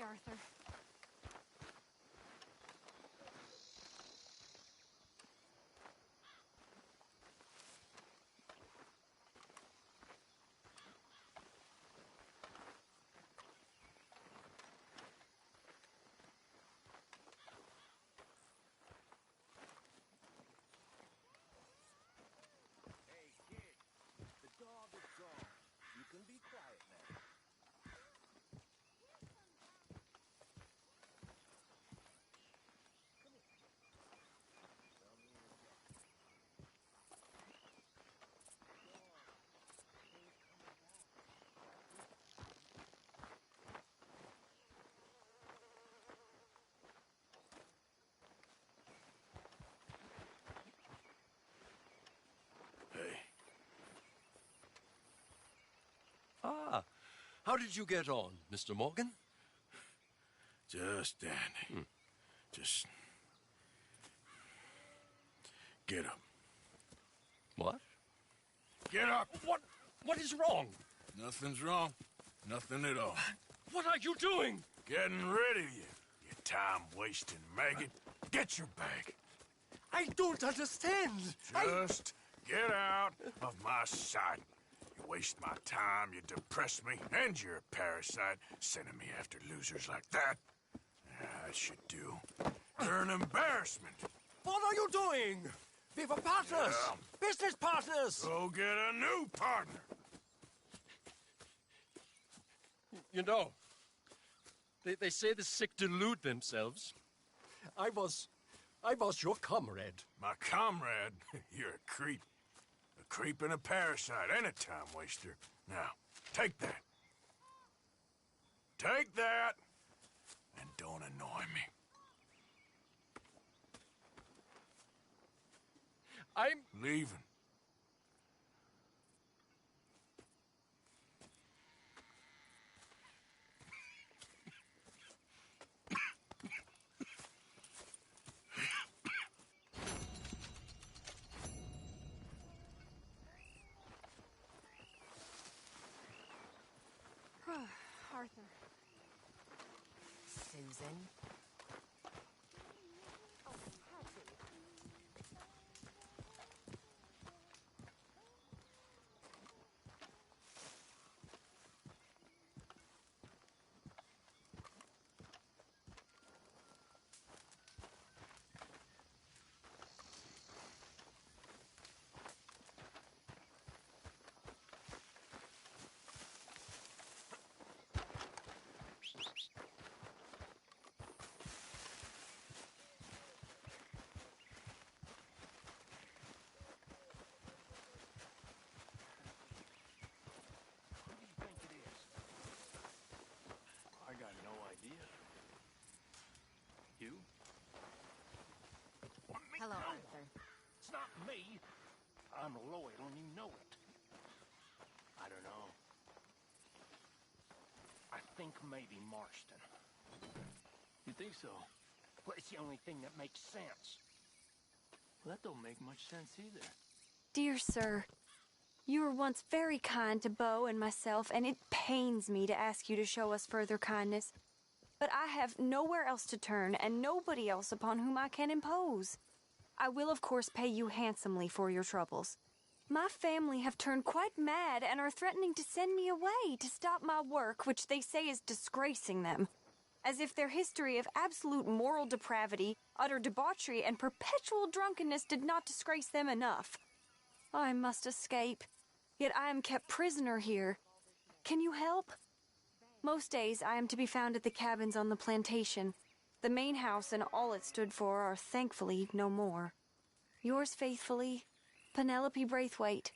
Hi, Arthur. Hey, kid. The dog is gone. You can be quiet now. Come here. Tell me in a second. Go on. Ain't coming back. Hey. Ah, how did you get on, Mr. Morgan? Just dandy. Just... get up. What? Get up! What is wrong? Nothing's wrong. Nothing at all. What are you doing? Getting rid of you, you time-wasting maggot. Get your bag. I don't understand. Just get out of my sight. You waste my time, you depress me, and you're a parasite, sending me after losers like that. I should do. You're an embarrassment. What are you doing? We were partners. Yeah. Business partners. Go get a new partner. You know, they say the sick delude themselves. I was your comrade. My comrade? You're a creep. A creep and a parasite and a time waster. Now, take that. Take that, and don't annoy me. I'm... Leaving. Arthur. Susan? I got no idea. You? Hello, No, Arthur. it's not me. I'm loyal and you know it. I don't know. I think maybe Marston. You think so? Well, it's the only thing that makes sense. Well, that don't make much sense either. Dear sir, you were once very kind to Beau and myself, and it pains me to ask you to show us further kindness. But I have nowhere else to turn, and nobody else upon whom I can impose. I will, of course, pay you handsomely for your troubles. My family have turned quite mad and are threatening to send me away to stop my work, which they say is disgracing them. As if their history of absolute moral depravity, utter debauchery, and perpetual drunkenness did not disgrace them enough. I must escape, yet I am kept prisoner here. Can you help? Most days I am to be found at the cabins on the plantation. The main house and all it stood for are thankfully no more. Yours faithfully, Penelope Braithwaite.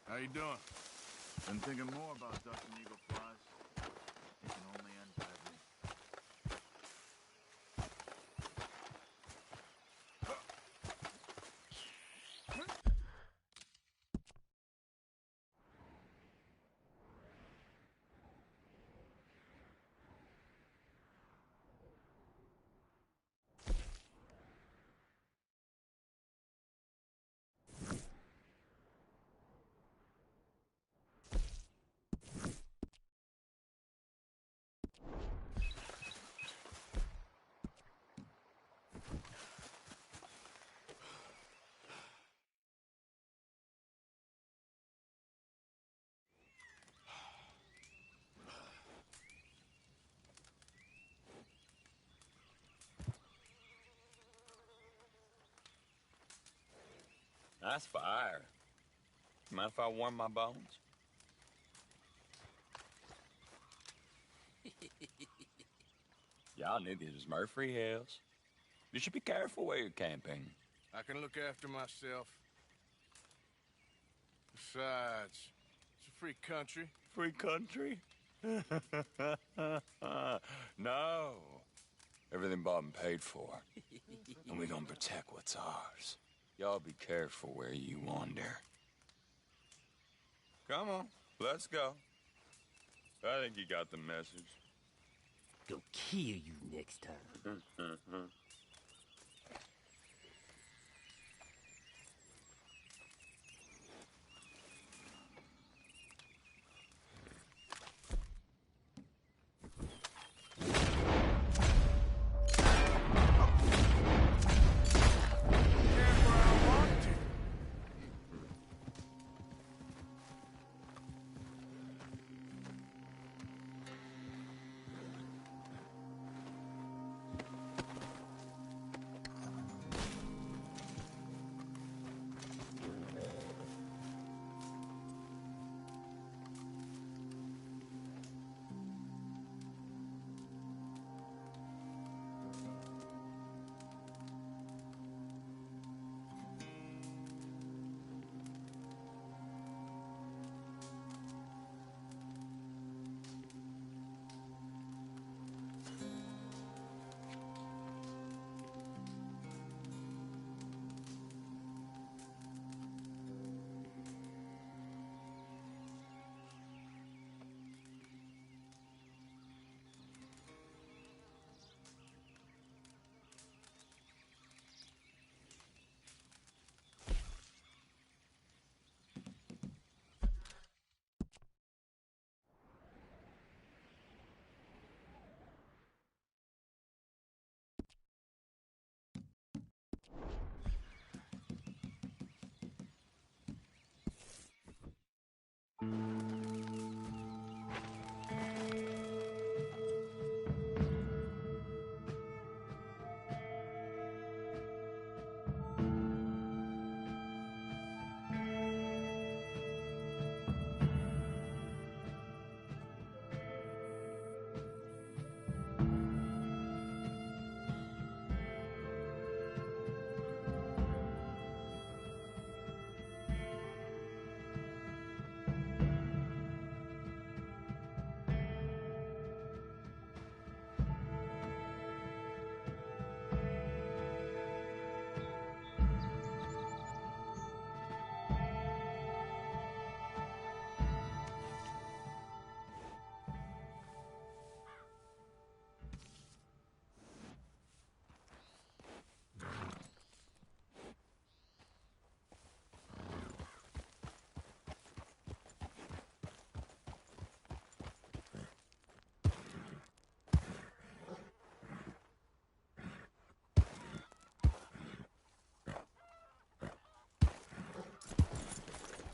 How you doing? Been thinking more about ducks and eagle flies. It can only end badly. Nice fire. Mind if I warm my bones? Y'all knew this was Murphy Hills. You should be careful where you're camping. I can look after myself. Besides, it's a free country. Free country? No. Everything bought and paid for. And we gonna protect what's ours. Y'all be careful where you wander. Come on, let's go. I think you got the message. Go kill you next time.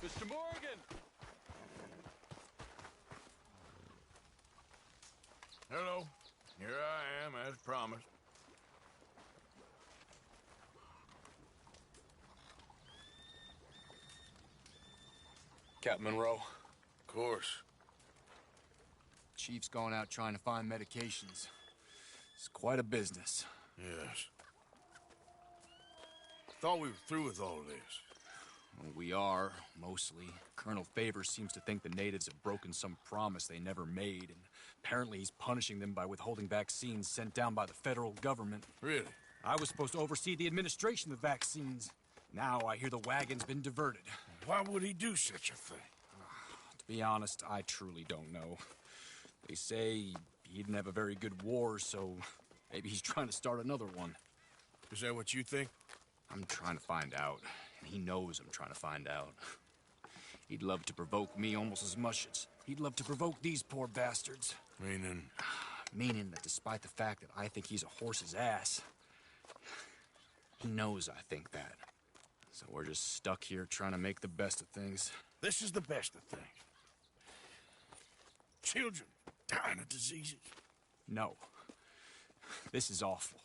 Mr. Morgan! Hello. Here I am, as promised. Captain Monroe. Of course. Chief's gone out trying to find medications. It's quite a business. Yes. Thought we were through with all this. Well, we are, mostly. Colonel Favors seems to think the natives have broken some promise they never made, and apparently he's punishing them by withholding vaccines sent down by the federal government. Really? I was supposed to oversee the administration of the vaccines. Now I hear the wagon's been diverted. Why would he do such a thing? To be honest, I truly don't know. They say he didn't have a very good war, so maybe he's trying to start another one. Is that what you think? I'm trying to find out, and he knows I'm trying to find out. He'd love to provoke me almost as much as he'd love to provoke these poor bastards. Meaning? Meaning that despite the fact that I think he's a horse's ass, he knows I think that. So we're just stuck here trying to make the best of things. This is the best of things. Children dying of diseases. No. This is awful.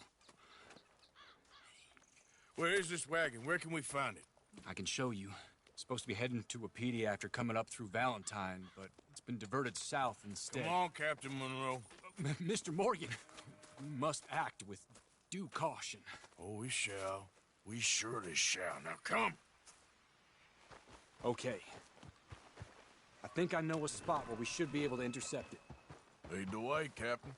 Where is this wagon? Where can we find it? I can show you. Supposed to be heading to Wapiti after coming up through Valentine, but it's been diverted south instead. Come on, Captain Monroe. Mr. Morgan, we must act with due caution. Oh, we shall. We surely shall. Now come. Okay. I think I know a spot where we should be able to intercept it. Lead the way, Captain.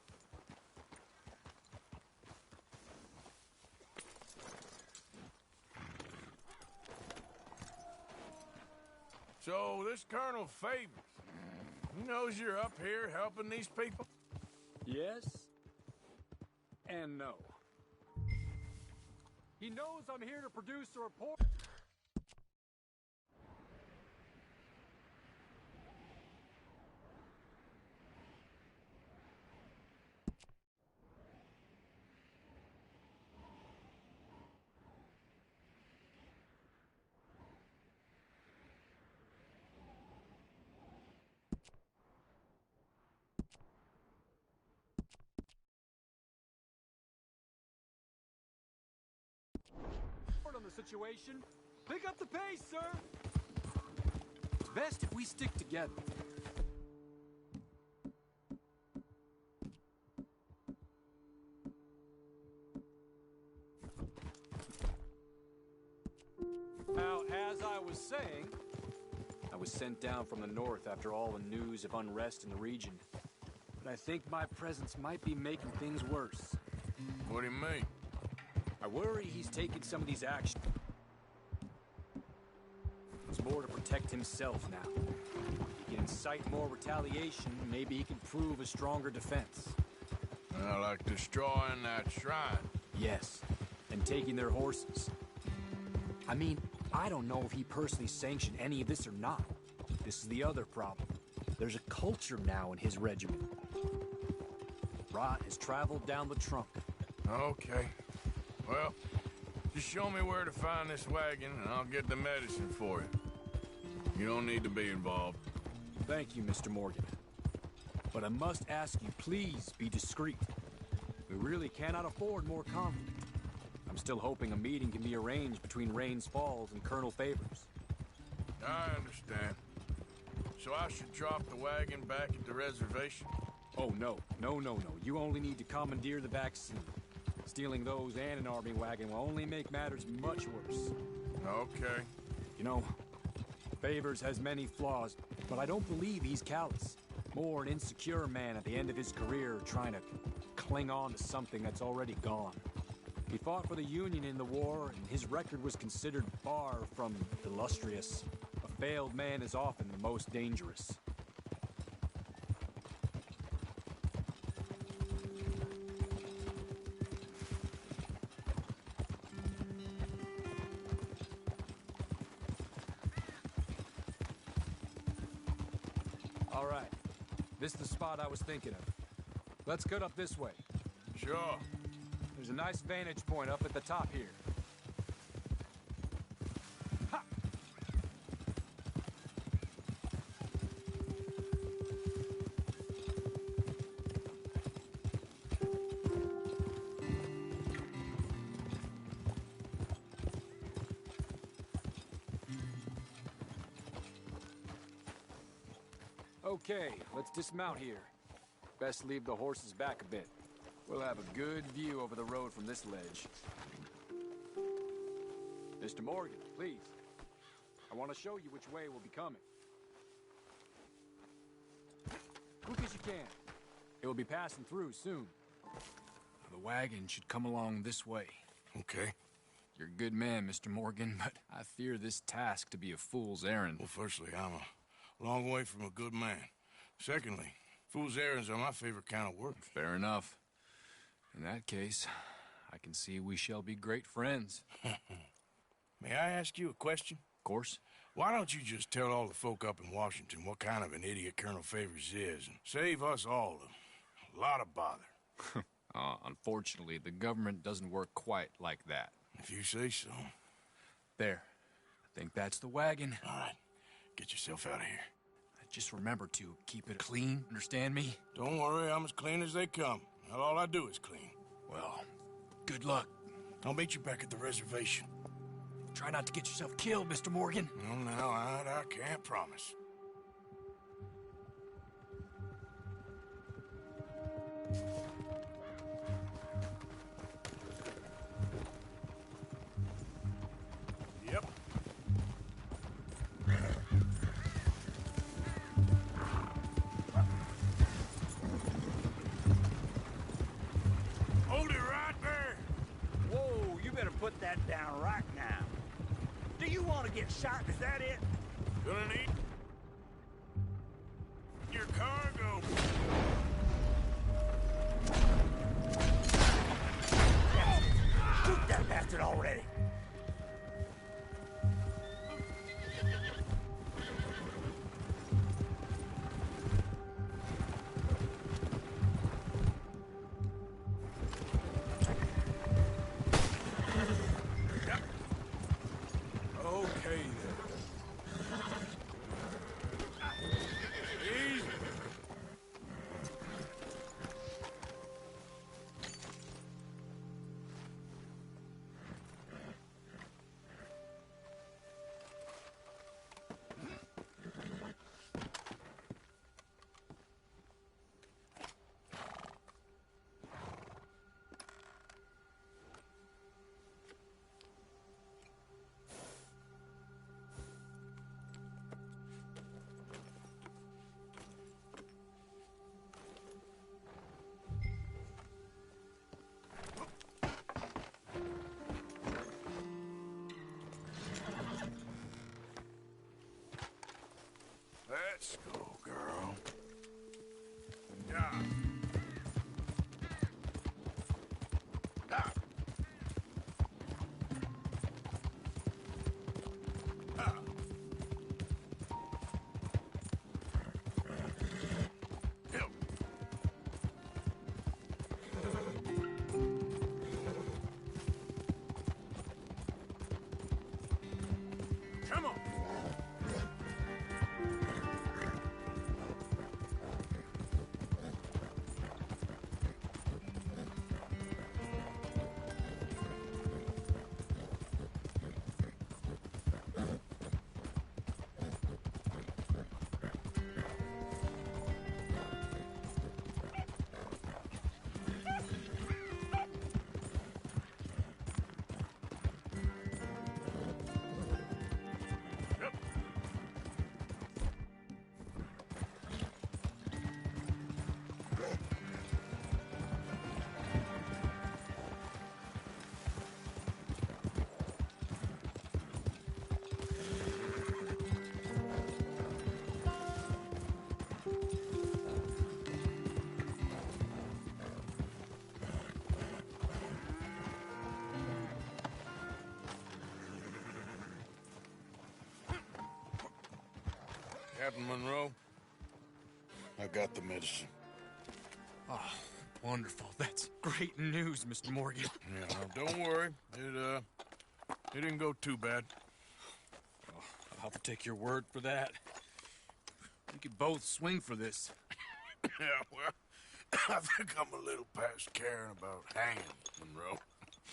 So, this Colonel Favors, he knows you're up here helping these people? Yes. And no. He knows I'm here to produce a report. On the situation. Pick up the pace, sir. It's best if we stick together. Now, as I was saying, I was sent down from the north after all the news of unrest in the region. But I think my presence might be making things worse. What do you mean? I worry he's taking some of these actions. It's more to protect himself now. If he can incite more retaliation, maybe he can prove a stronger defense. Like destroying that shrine. Yes, and taking their horses. I mean, I don't know if he personally sanctioned any of this or not. This is the other problem. There's a culture now in his regiment. Rot has traveled down the trunk. Okay. Well, just show me where to find this wagon, and I'll get the medicine for you. You don't need to be involved. Thank you, Mr. Morgan. But I must ask you, please be discreet. We really cannot afford more conflict. I'm still hoping a meeting can be arranged between Rains Falls and Colonel Favors. I understand. So I should drop the wagon back at the reservation? Oh, no. No. You only need to commandeer the vaccine. Stealing those and an army wagon will only make matters much worse. Okay. You know, Favors has many flaws, but I don't believe he's callous. More an insecure man at the end of his career trying to cling on to something that's already gone. He fought for the Union in the war, and his record was considered far from illustrious. A failed man is often the most dangerous. All right. This is the spot I was thinking of. Let's cut up this way. Sure. There's a nice vantage point up at the top here. Ha! Okay, let's dismount here. Best leave the horses back a bit. We'll have a good view over the road from this ledge. Mr. Morgan, please. I want to show you which way we'll be coming. Quick as you can. It will be passing through soon. The wagon should come along this way. Okay. You're a good man, Mr. Morgan, but I fear this task to be a fool's errand. Well, firstly, I'm a long way from a good man. Secondly, fool's errands are my favorite kind of work. Fair enough. In that case, I can see we shall be great friends. May I ask you a question? Of course. Why don't you just tell all the folk up in Washington what kind of an idiot Colonel Favors is and save us all a lot of bother? Unfortunately, the government doesn't work quite like that. If you say so. There. I think that's the wagon. All right. Get yourself out of here. Just remember to keep it clean, understand me? Don't worry, I'm as clean as they come. Not all I do is clean. Well, good luck. I'll meet you back at the reservation. Try not to get yourself killed, Mr. Morgan. No, now, I can't promise. Yep. Hold it right there. Whoa, you better put that down right now. Do you want to get shot? Is that it? Gonna need your cargo. Shoot that bastard already. Okay, then. Easy. Let's go, girl. Yeah. Ah. Ah. Help. Come on. Captain Monroe, I got the medicine. Oh, wonderful. That's great news, Mr. Morgan. Yeah, no, don't worry. It didn't go too bad. Oh, I'll have to take your word for that. We could both swing for this. Yeah, well, I think I'm a little past caring about hanging, Monroe.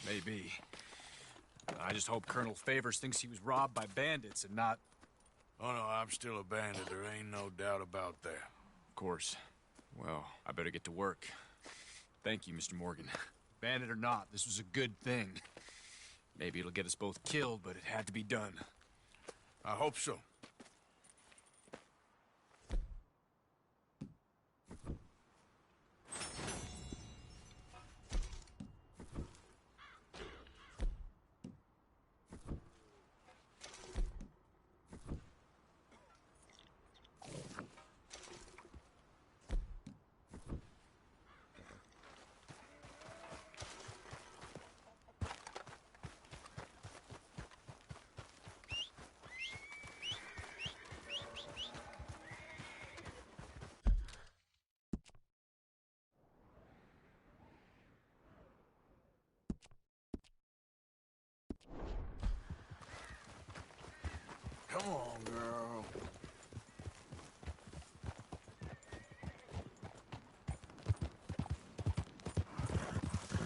Maybe. I just hope Colonel Favors thinks he was robbed by bandits and not... Oh, no, I'm still a bandit. There ain't no doubt about that. Of course. Well, I better get to work. Thank you, Mr. Morgan. Bandit or not, this was a good thing. Maybe it'll get us both killed, but it had to be done. I hope so. Come on, girl.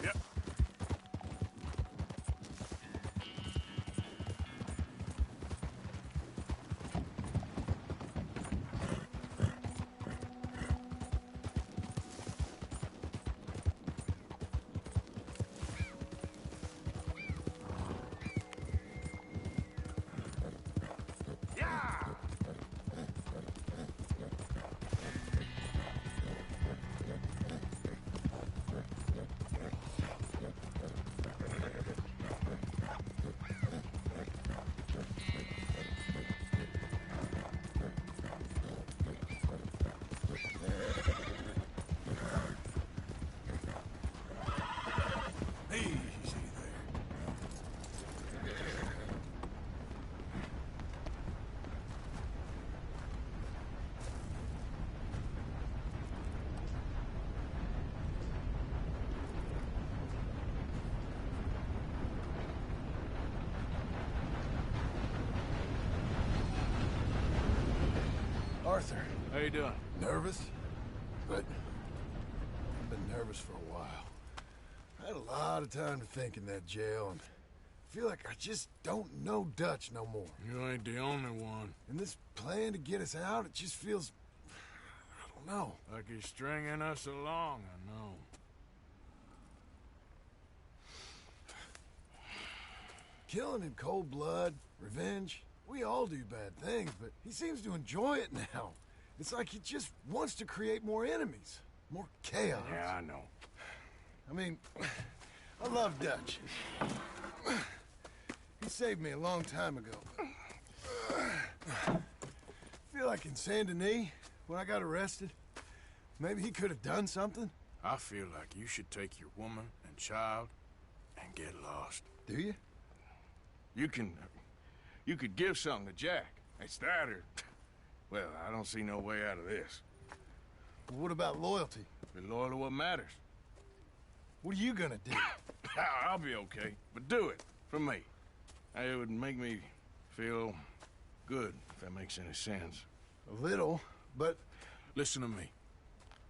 Yep. Yeah! Easy there. Arthur, How you doing? nervous? But I've been nervous for a while. I had a lot of time to think in that jail, and I feel like I just don't know Dutch no more. You ain't the only one. And this plan to get us out, it just feels... I don't know. Like he's stringing us along, I know. Killing in cold blood, revenge, we all do bad things, but he seems to enjoy it now. It's like he just wants to create more enemies, more chaos. Yeah, I know. I mean, I love Dutch. He saved me a long time ago. I feel like in Saint Denis, when I got arrested, maybe he could have done something. I feel like you should take your woman and child and get lost. Do you? You could give something to Jack. It's that or... Well, I don't see no way out of this. Well, what about loyalty? Be loyal to what matters. What are you gonna do? I'll be okay, but do it for me. It would make me feel good, if that makes any sense. A little, but... Listen to me.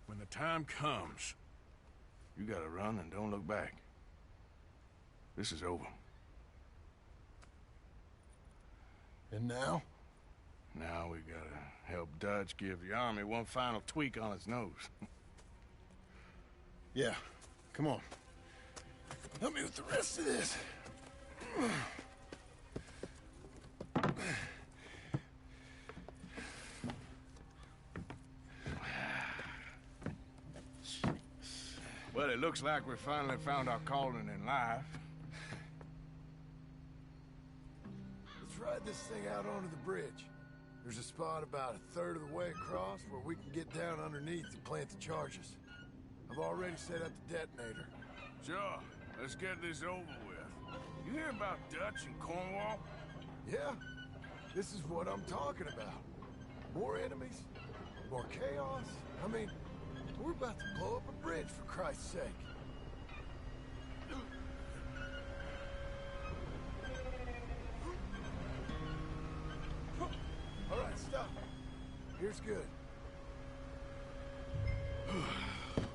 When the time comes, you gotta run and don't look back. This is over. And now? Now we gotta help Dutch give the army one final tweak on its nose. Yeah, come on. Help me with the rest of this. Well, it looks like we finally found our calling in life. Let's ride this thing out onto the bridge. There's a spot about a third of the way across where we can get down underneath and plant the charges. I've already set up the detonator. Sure, let's get this over with. You hear about Dutch and Cornwall? Yeah, this is what I'm talking about. More enemies, more chaos. I mean, we're about to blow up a bridge, for Christ's sake. All right, stop. Here's good.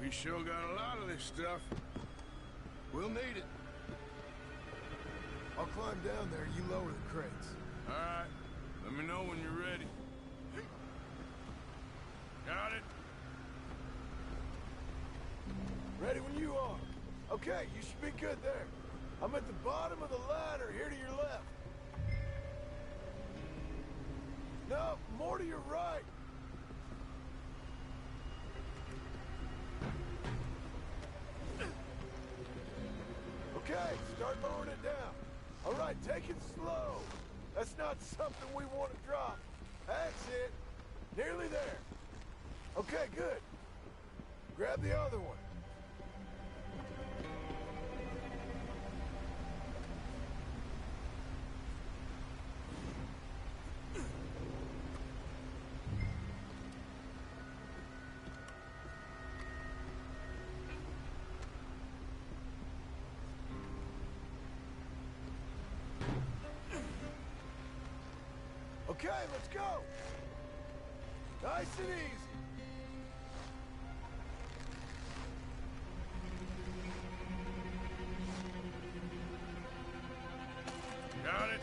We sure got a lot of this stuff. We'll need it. I'll climb down there, you lower the crates. All right, let me know when you're ready. Got it? Ready when you are. Okay, you should be good there. I'm at the bottom of the ladder, here to your left. No, more to your right. Okay, start lowering it down. All right, take it slow. That's not something we want to drop. That's it. Nearly there. Okay, good. Grab the other one. Okay, let's go. Nice and easy. Got it.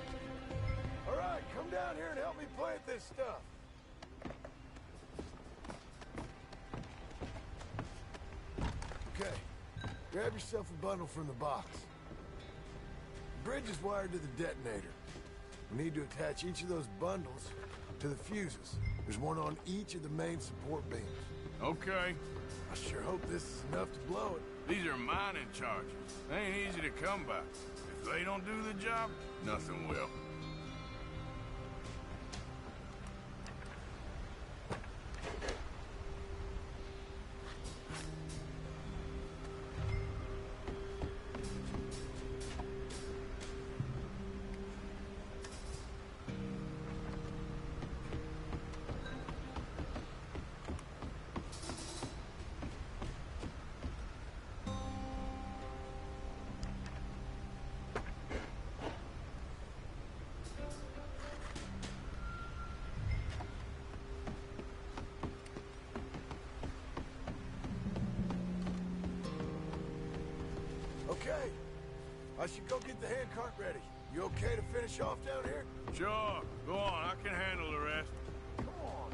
All right, come down here and help me plant this stuff. Okay, grab yourself a bundle from the box. The bridge is wired to the detonator. We need to attach each of those bundles to the fuses. There's one on each of the main support beams. Okay. I sure hope this is enough to blow it. These are mining charges. They ain't easy to come by. If they don't do the job, nothing will. Okay. I should go get the handcart ready. You okay to finish off down here? Sure. Go on. I can handle the rest. Come on.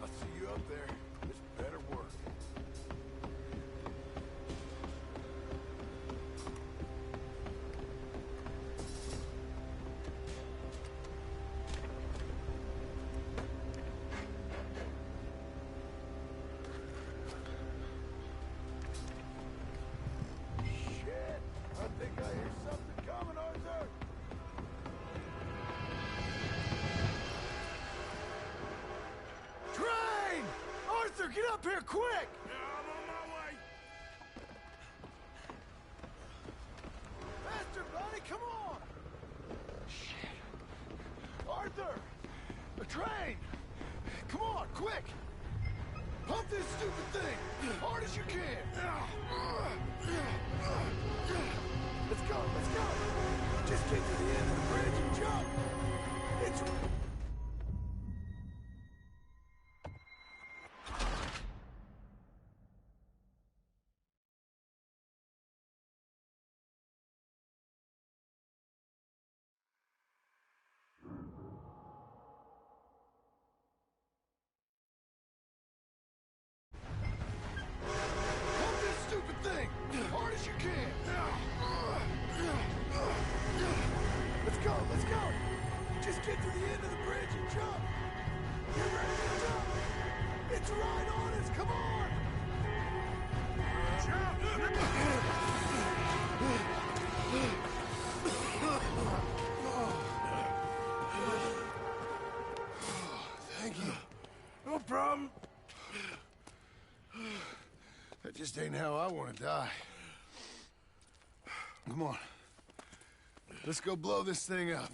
I'll see you up there. This better work. Shit! I think I hear something coming, Arthur! Train! Arthur, get up here quick! Yeah, I'm on my way. Faster, buddy, come on! Shit. Arthur! The train! Come on, quick! Pump this stupid thing! Hard as you can! Let's go, let's go! Just get to the end of the bridge and jump! It's... Pump this stupid thing! Hard as you can! Let's go, let's go! Just get to the end of the bridge and jump! You ready to jump? It's right on us, come on! Thank you. No problem. That just ain't how I want to die. Come on. Let's go blow this thing up.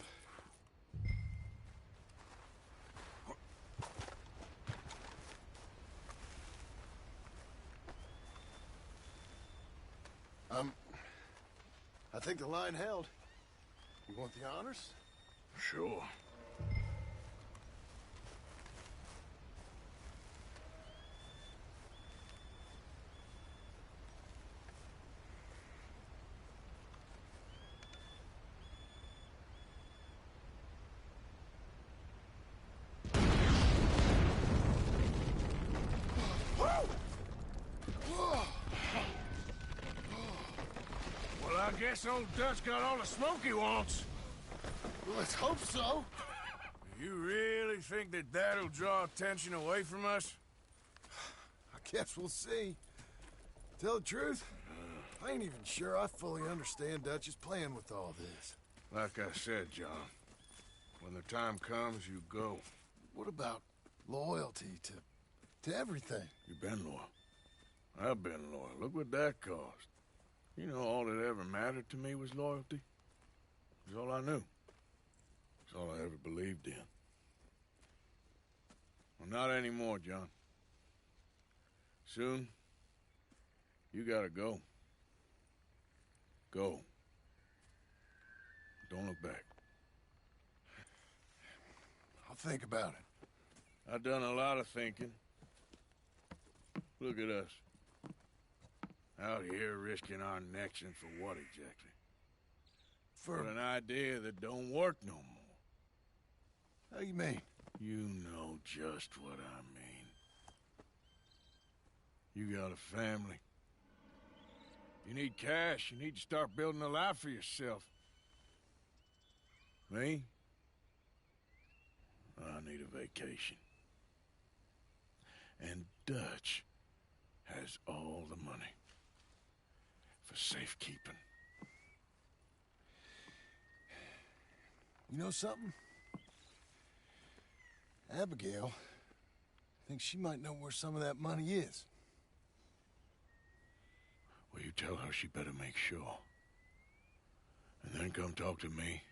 I think the line held. You want the honors? Sure. I guess old Dutch got all the smoke he wants. Well, let's hope so. You really really think that that'll draw attention away from us? I guess we'll see. Tell the truth, I ain't even sure I fully understand Dutch's plan with all this. Like I said, John, when the time comes, you go. What about loyalty to everything? You've been loyal. I've been loyal. Look what that cost. You know, all that ever mattered to me was loyalty. It was all I knew. It's all I ever believed in. Well, not anymore, John. Soon, you gotta go. Go. Don't look back. I'll think about it. I've done a lot of thinking. Look at us. Out here risking our necks, and for what exactly? For an idea that don't work no more. How you mean? You know just what I mean. You got a family. You need cash. You need to start building a life for yourself. Me? I need a vacation. And Dutch has all the money for safekeeping. You know something? Abigail thinks she might know where some of that money is. Well, you tell her she better make sure. And then come talk to me.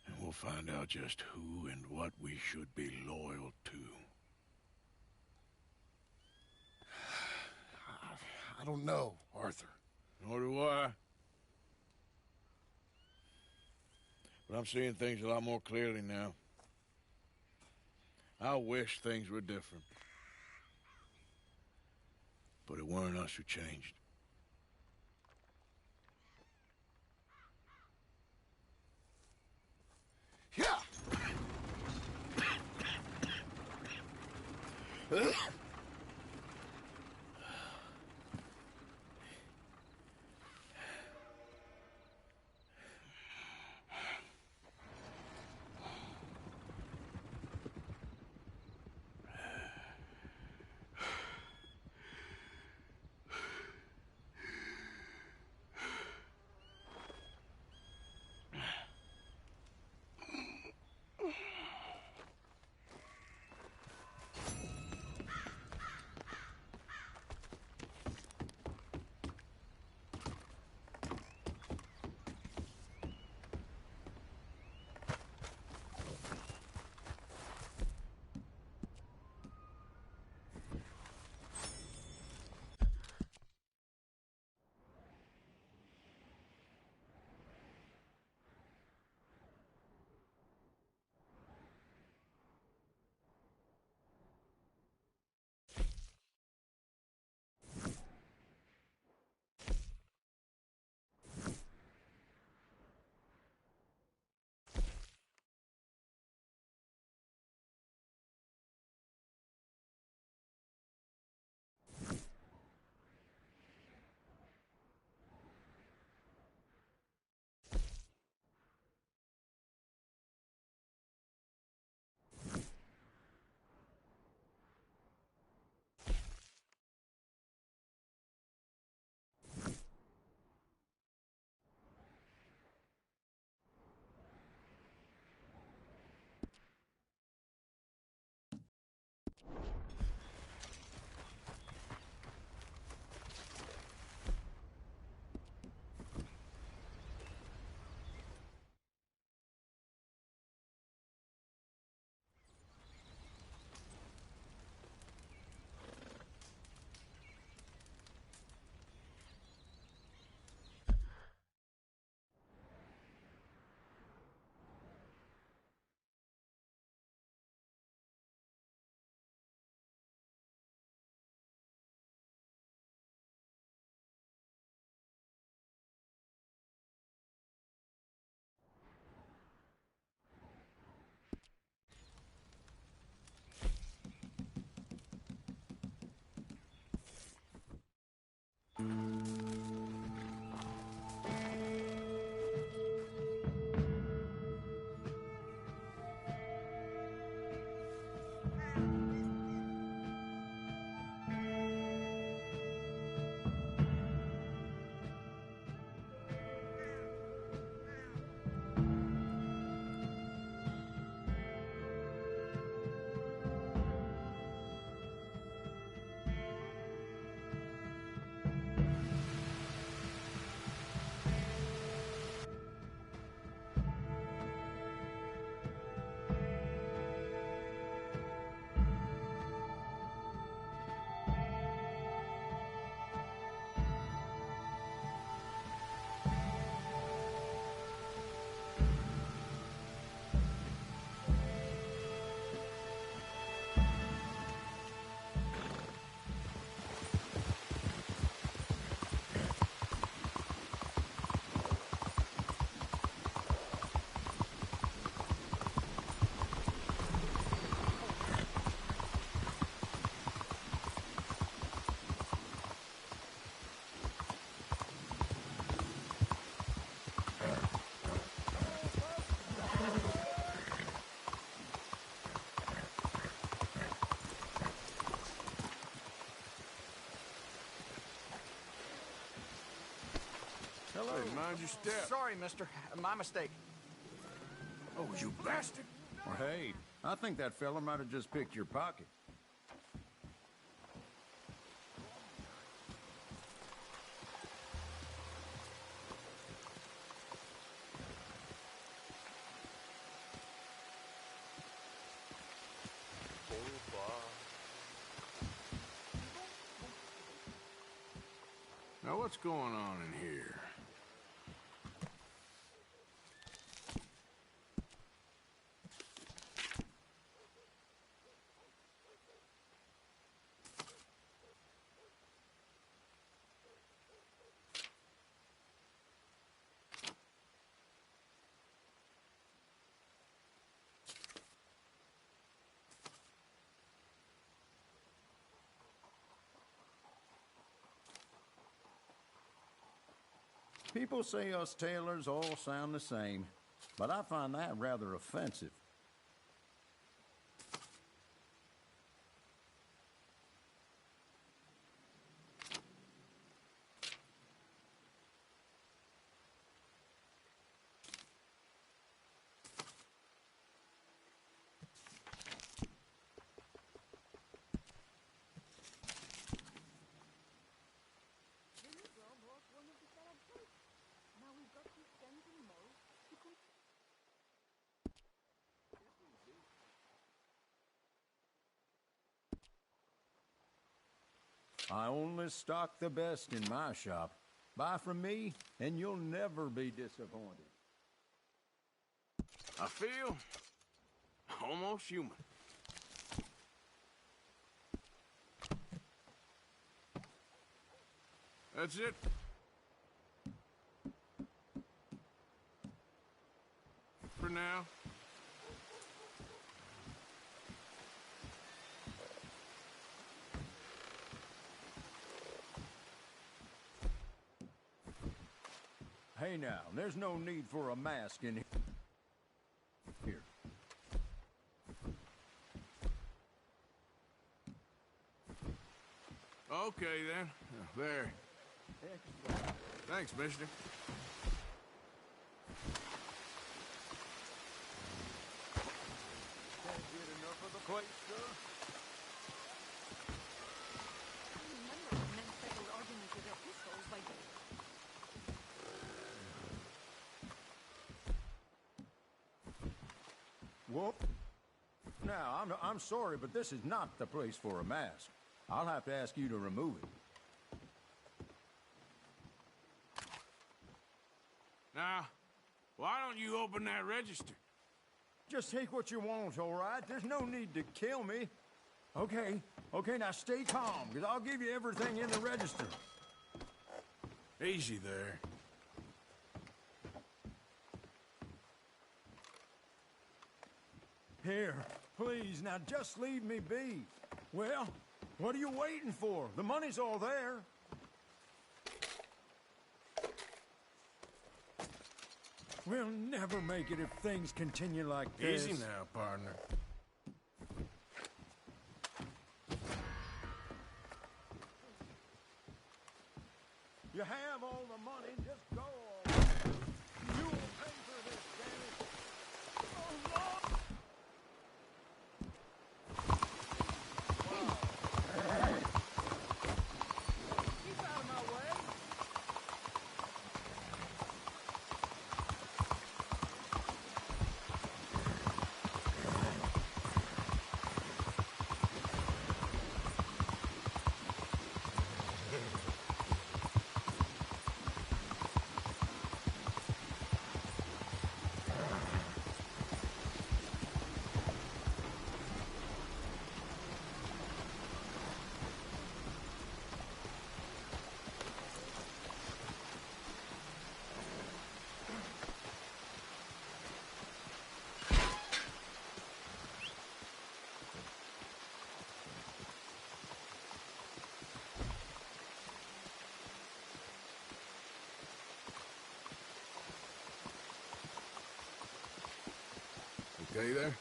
And we'll find out just who and what we should be loyal to. I don't know, Arthur. Nor do I. But I'm seeing things a lot more clearly now. I wish things were different. But it weren't us who changed. Yeah! Mind your step. Sorry, mister. My mistake. Oh, you bastard! Well, hey, I think that fella might have just picked your pocket. Now, what's going on in here? People say us tailors all sound the same, but I find that rather offensive. I only stock the best in my shop. Buy from me, and you'll never be disappointed. I feel almost human. That's it. For now. Hey now, there's no need for a mask in here. Okay, then. There. Thanks, mister. Can't get enough of the place, sir. Whoop. Now, I'm sorry, but this is not the place for a mask. I'll have to ask you to remove it. Now, why don't you open that register? Just take what you want, all right? There's no need to kill me. Okay, now stay calm, because I'll give you everything in the register. Easy there. Here, please, now just leave me be. Well, what are you waiting for? The money's all there. We'll never make it if things continue like this. Easy now, partner. You have all the money, just go already. You will pay for this, damn it. Oh, Lord! Keep out of my way. Okay there?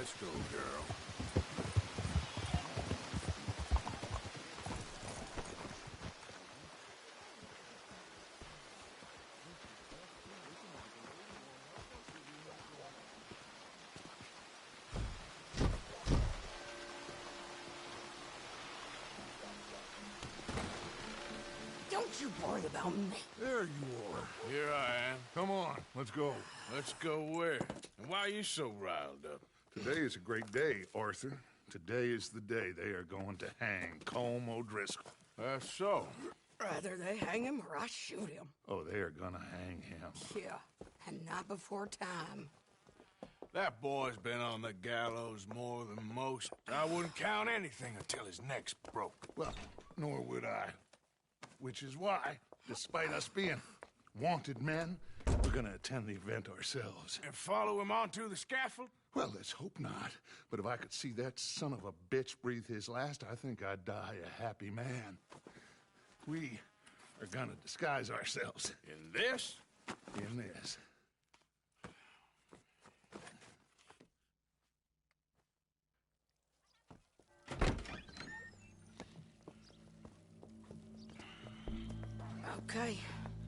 O'Driscoll girl. Don't you worry about me. There you are. Here I am. Come on, let's go. Let's go where? And why are you so riled up? Today is a great day, Arthur. Today is the day they are going to hang Colm O'Driscoll. That's so. Rather they hang him or I shoot him. Oh, they are gonna hang him. Yeah, and not before time. That boy's been on the gallows more than most. I wouldn't count anything until his neck's broke. Well, nor would I. Which is why, despite us being wanted men, we're gonna attend the event ourselves. And follow him onto the scaffold? Well, let's hope not. But if I could see that son of a bitch breathe his last, I think I'd die a happy man. We are gonna disguise ourselves. In this? In this. Okay.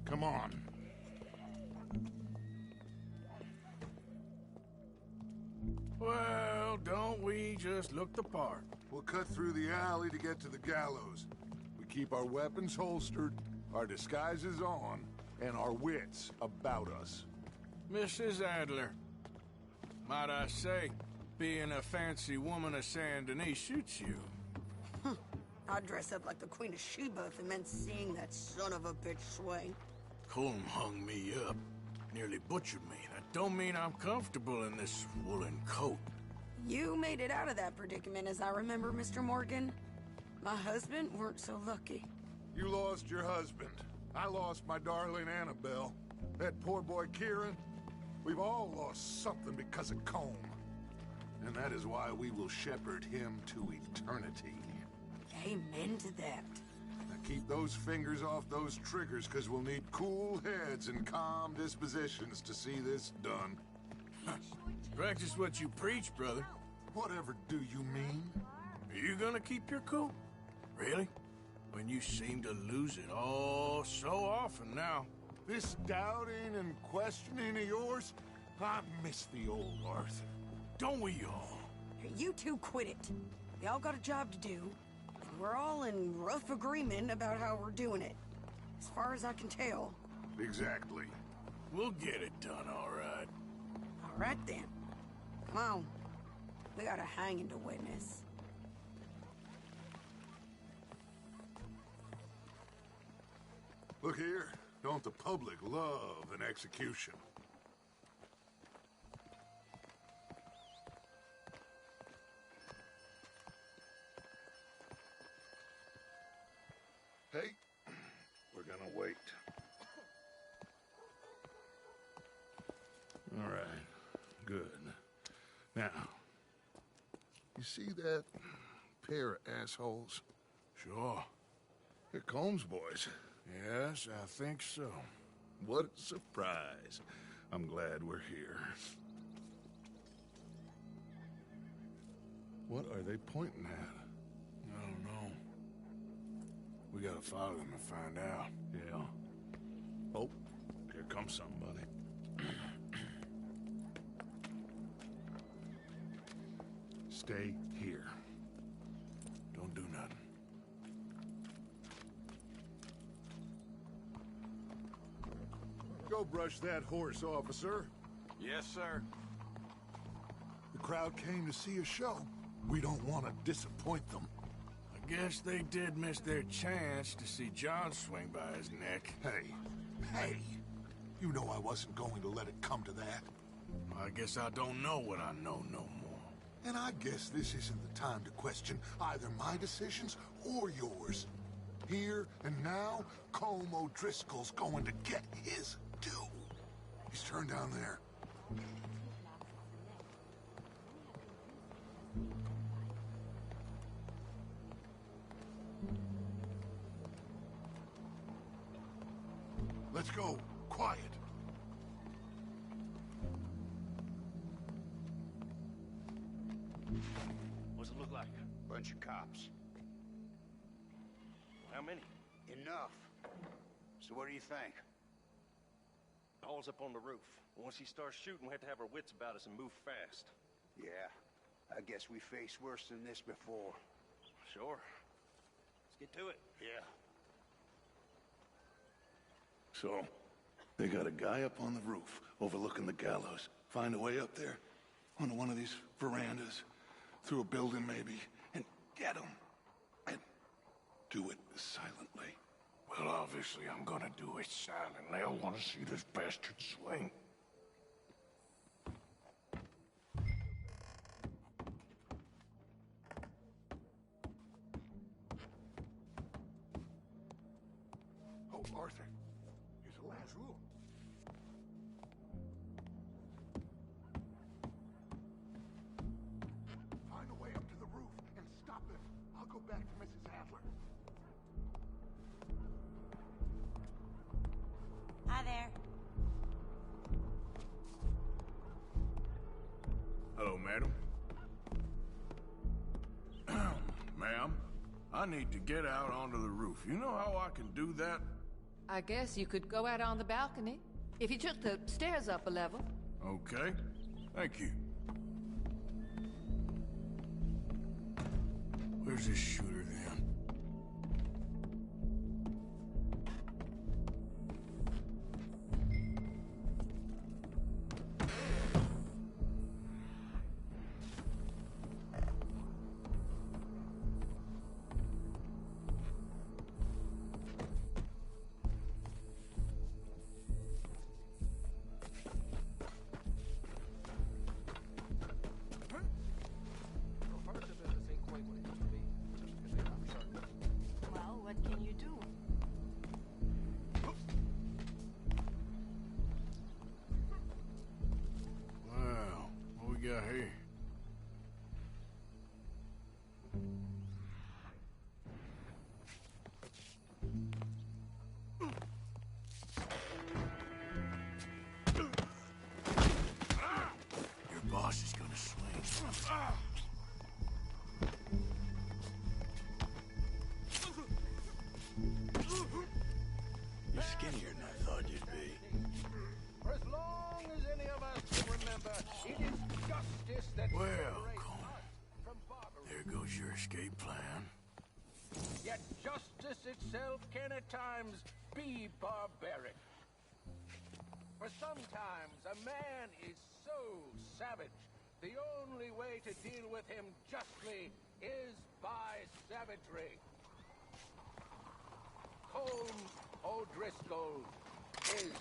Come on. Well, don't we just look the part? We'll cut through the alley to get to the gallows. We keep our weapons holstered, our disguises on, and our wits about us. Mrs. Adler, might I say, being a fancy woman of Saint Denis suits you. I'd dress up like the Queen of Sheba if it meant seeing that son of a bitch swing. Colm hung me up, nearly butchered me. That don't mean I'm comfortable in this woolen coat. You made it out of that predicament, as I remember, Mr. Morgan. My husband weren't so lucky. You lost your husband. I lost my darling Annabelle. That poor boy Kieran. We've all lost something because of Colm. And that is why we will shepherd him to eternity. Amen to that. Now keep those fingers off those triggers, because we'll need cool heads and calm dispositions to see this done. Practice what you preach, brother. Whatever do you mean? Are you gonna keep your cool? Really? When you seem to lose it all so often now. This doubting and questioning of yours, I miss the old Arthur. Don't we all? Hey, you two quit it. We all got a job to do. And we're all in rough agreement about how we're doing it. As far as I can tell. Exactly. We'll get it done, all right. All right, then. Come on. We got a hanging to witness. Look here. Don't the public love an execution? Hey, we're gonna wait. All right, good. Now, you see that pair of assholes? Sure. They're Colm's boys. Yes, I think so. What a surprise. I'm glad we're here. What are they pointing at? I don't know. We gotta follow them and find out. Yeah. Oh, here comes somebody. Stay here. Don't do nothing. Go brush that horse, officer. Yes, sir. The crowd came to see a show. We don't want to disappoint them. I guess they did miss their chance to see John swing by his neck. Hey, you know I wasn't going to let it come to that. I guess I don't know what I know no more. And I guess this isn't the time to question either my decisions or yours. Here and now, Colm O'Driscoll's going to get his due. He's turned down there. Let's go. Quiet. What's it look like? Bunch of cops. How many? Enough. So what do you think? All's up on the roof. Once he starts shooting, we have to have our wits about us and move fast. Yeah, I guess we faced worse than this before. Sure. Let's get to it. Yeah. So, they got a guy up on the roof overlooking the gallows. Find a way up there, onto one of these verandas, through a building maybe, and get him. And do it silently. Well, obviously I'm gonna do it silently. I want to see this bastard swing. Oh, Arthur, here's the last rule. Find a way up to the roof and stop him. I'll go back to Mrs. Adler. Hi there. Hello, madam. Ma'am, I need to get out onto the roof. You know how I can do that? I guess you could go out on the balcony. If you took the stairs up a level. Okay. Thank you. Where's this shooter then? Well, what can you do? Wow, what we got here? Your boss is gonna swing. You're skinnier than I thought you'd be. For as long as any of us can remember, it is justice that Well, separates Colm, us from barbarism. there goes your escape plan. Yet justice itself can at times be barbaric. For sometimes a man is so savage, the only way to deal with him justly is by savagery. Colm O'Driscoll is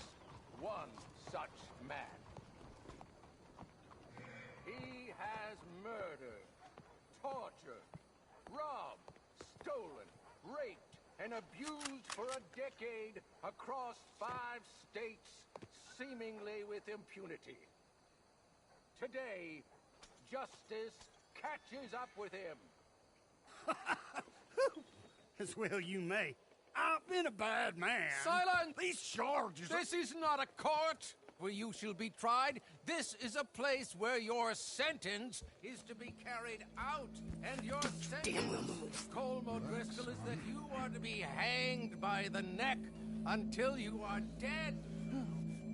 one such man. He has murdered, tortured, robbed, stolen, raped, and abused for a decade across 5 states, seemingly with impunity. Today, justice catches up with him. As well you may. I've been a bad man. Silence! These charges This is not a court where you shall be tried. This is a place where your sentence is to be carried out. And your sentence, Colm O'Driscoll, is that you are to be hanged by the neck until you are dead.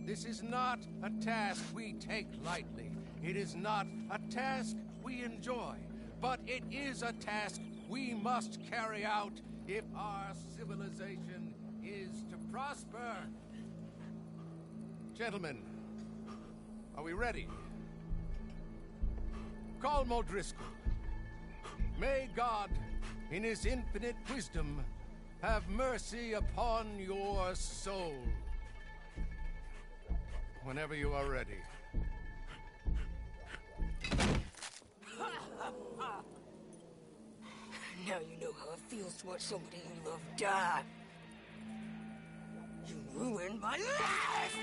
This is not a task we take lightly. It is not a task we enjoy. But it is a task we must carry out if our civilization is to prosper. Gentlemen, are we ready? Colm O'Driscoll, may God, in his infinite wisdom, have mercy upon your soul. Whenever you are ready. Now you know how it feels to watch somebody you love die. You ruined my life!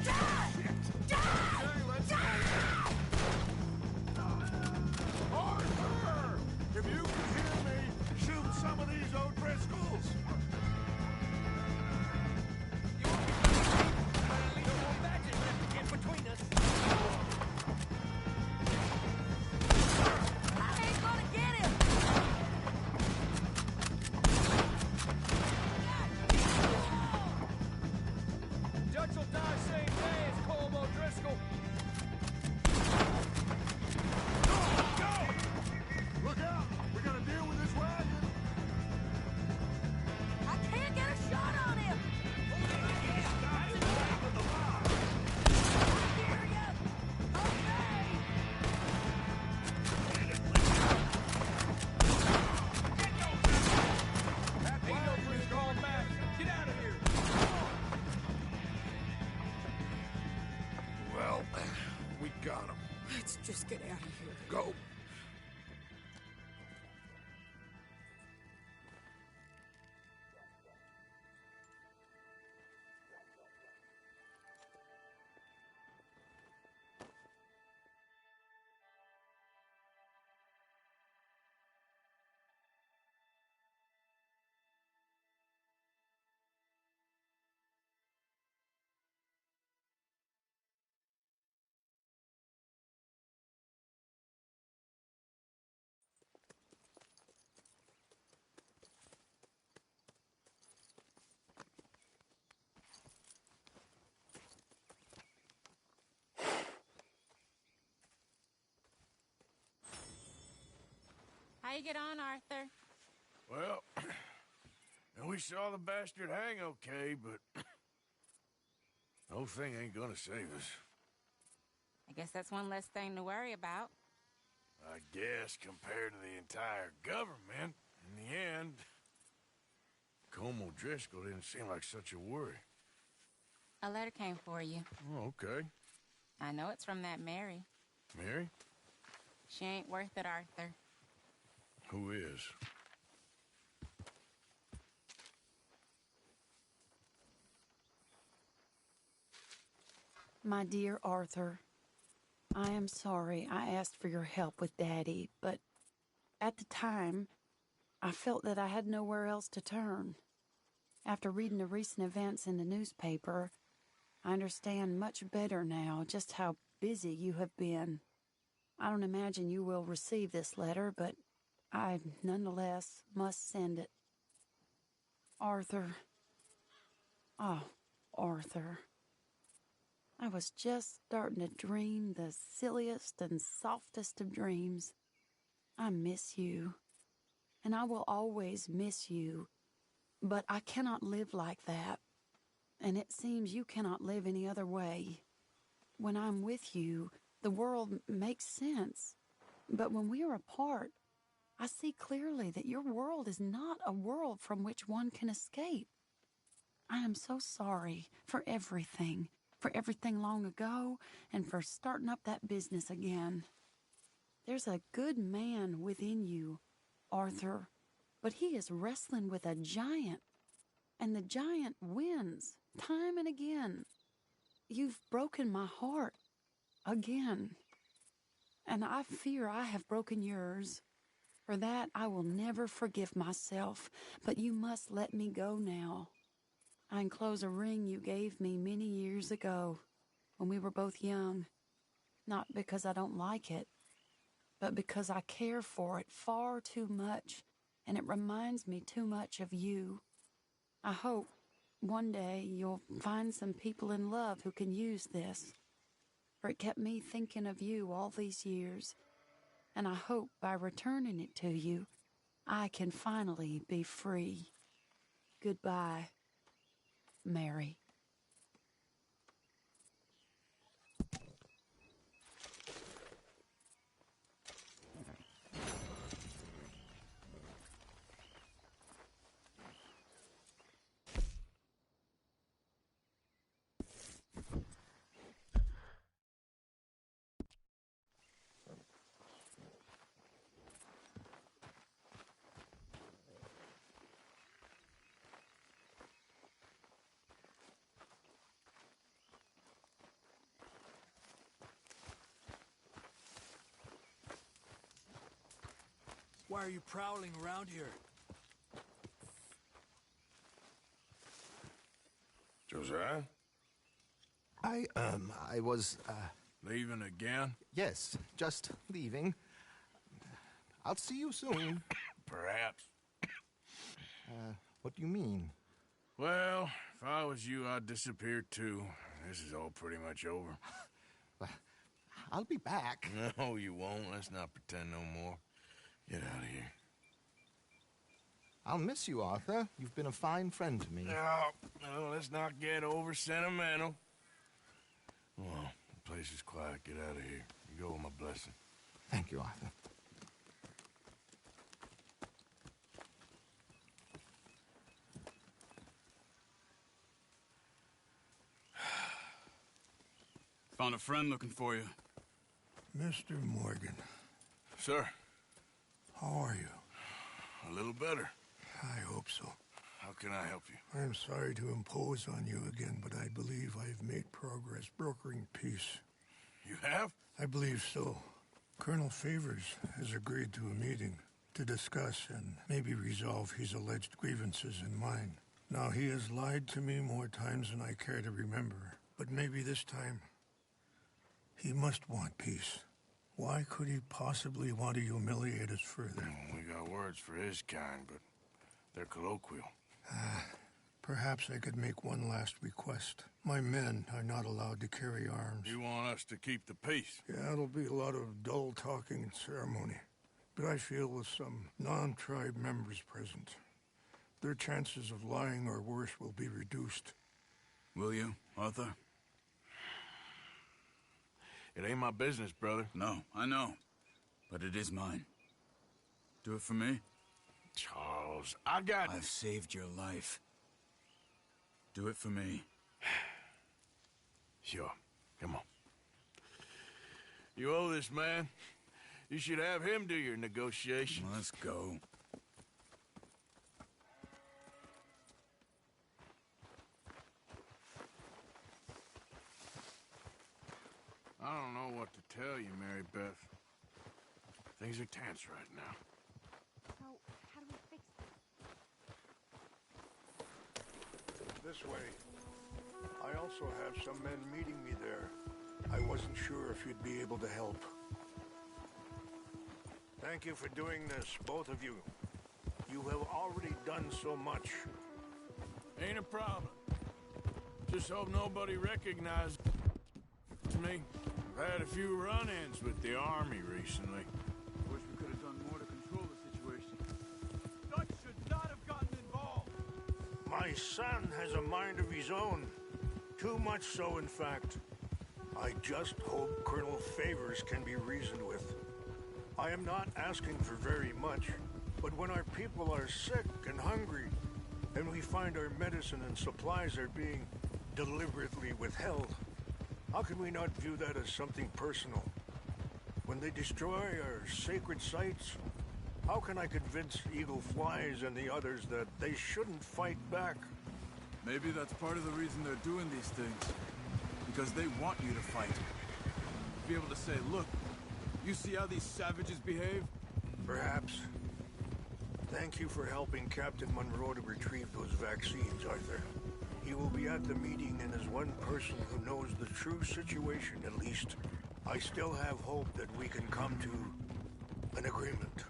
Die! Die! Arthur! If you can hear me, shoot some of these O'Driscolls! Get between us. they get on, Arthur? Well, and we saw the bastard hang okay, but the whole thing ain't gonna save us. I guess that's one less thing to worry about. I guess compared to the entire government, in the end, Colm O'Driscoll didn't seem like such a worry. A letter came for you. Oh, okay. I know it's from that Mary. Mary? She ain't worth it, Arthur. Who is? My dear Arthur, I am sorry I asked for your help with Daddy, but at the time, I felt that I had nowhere else to turn. After reading the recent events in the newspaper, I understand much better now just how busy you have been. I don't imagine you will receive this letter, but I nonetheless must send it. Arthur. Oh, Arthur. I was just starting to dream the silliest and softest of dreams. I miss you, and I will always miss you, but I cannot live like that, and it seems you cannot live any other way. When I'm with you, the world makes sense, but when we are apart, I see clearly that your world is not a world from which one can escape. I am so sorry for everything long ago, and for starting up that business again. There's a good man within you, Arthur, but he is wrestling with a giant, and the giant wins time and again. You've broken my heart again, and I fear I have broken yours. For that, I will never forgive myself, but you must let me go now. I enclose a ring you gave me many years ago, when we were both young. Not because I don't like it, but because I care for it far too much, and it reminds me too much of you. I hope one day you'll find some people in love who can use this, for it kept me thinking of you all these years, and I hope by returning it to you, I can finally be free. Goodbye, Mary. Why are you prowling around here? Josiah? I was, Leaving again? Yes, just leaving. I'll see you soon. Perhaps. What do you mean? Well, if I was you, I'd disappear too. This is all pretty much over. I'll be back. No, you won't. Let's not pretend no more. Get out of here. I'll miss you, Arthur. You've been a fine friend to me. No, let's not get over sentimental. Well, the place is quiet. Get out of here. You go with my blessing. Thank you, Arthur. Found a friend looking for you. Mr. Morgan. Sir. How are you? A little better. I hope so. How can I help you? I'm sorry to impose on you again, but I believe I've made progress brokering peace. You have? I believe so. Colonel Favors has agreed to a meeting to discuss and maybe resolve his alleged grievances and mine. Now, he has lied to me more times than I care to remember, but maybe this time he must want peace. Why could he possibly want to humiliate us further? We got words for his kind, but they're colloquial. Perhaps I could make one last request. My men are not allowed to carry arms. You want us to keep the peace? Yeah, it'll be a lot of dull talking and ceremony. But I feel with some non-tribe members present, their chances of lying or worse will be reduced. Will you, Arthur? It ain't my business, brother. No, I know. But it is mine. Do it for me? Charles, I've saved your life. Do it for me. Sure. Come on. You owe this man. You should have him do your negotiations. Let's go. I don't know what to tell you, Mary Beth. Things are tense right now. So, how do we fix This way. I also have some men meeting me there. I wasn't sure if you'd be able to help. Thank you for doing this, both of you. You have already done so much. Ain't a problem. Just hope nobody recognizes me. I've had a few run-ins with the army recently. Wish we could have done more to control the situation. Dutch should not have gotten involved. My son has a mind of his own. Too much so, in fact. I just hope Colonel Favors can be reasoned with. I am not asking for very much, but when our people are sick and hungry, and we find our medicine and supplies are being deliberately withheld, how can we not view that as something personal? When they destroy our sacred sites, how can I convince Eagle Flies and the others that they shouldn't fight back? Maybe that's part of the reason they're doing these things. Because they want you to fight. Be able to say, look, you see how these savages behave? Perhaps. Thank you for helping Captain Monroe to retrieve those vaccines, Arthur. He will be at the meeting, and as one person who knows the true situation, at least, I still have hope that we can come to an agreement.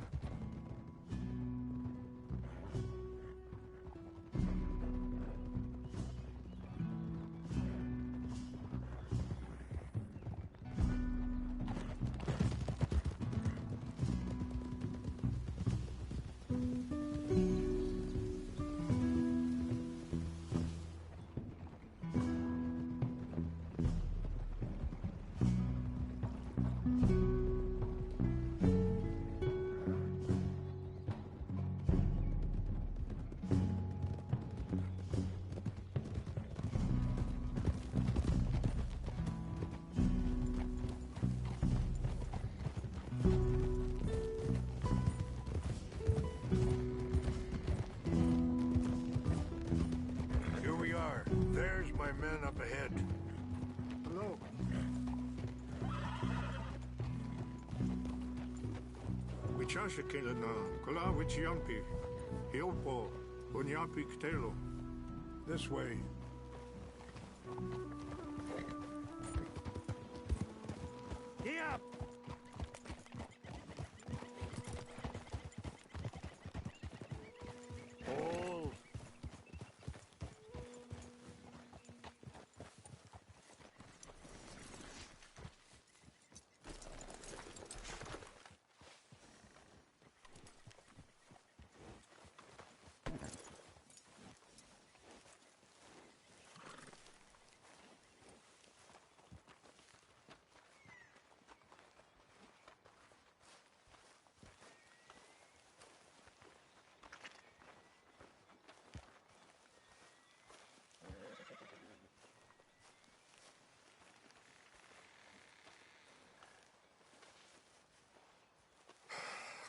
Here we are. There's my men up ahead. Hello. This way. Here! Hold.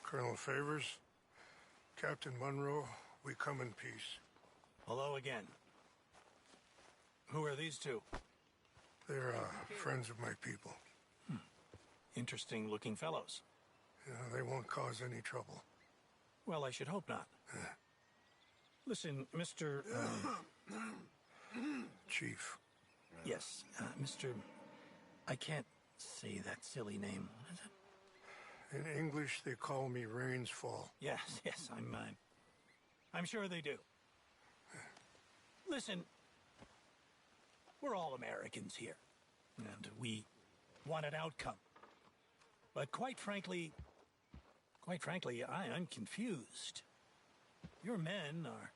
Colonel Favors, Captain Monroe, we come in peace. Hello again. Who are these two? They're friends of my people. Interesting looking fellows. Yeah, they won't cause any trouble. Well, I should hope not. Listen, Mr. Chief. Yes, Mr. I can't say that silly name. What is it? In English, they call me Rainsfall. Yes, I'm sure they do. Listen, we're all Americans here, and we want an outcome. But quite frankly, quite frankly, I am confused. Your men are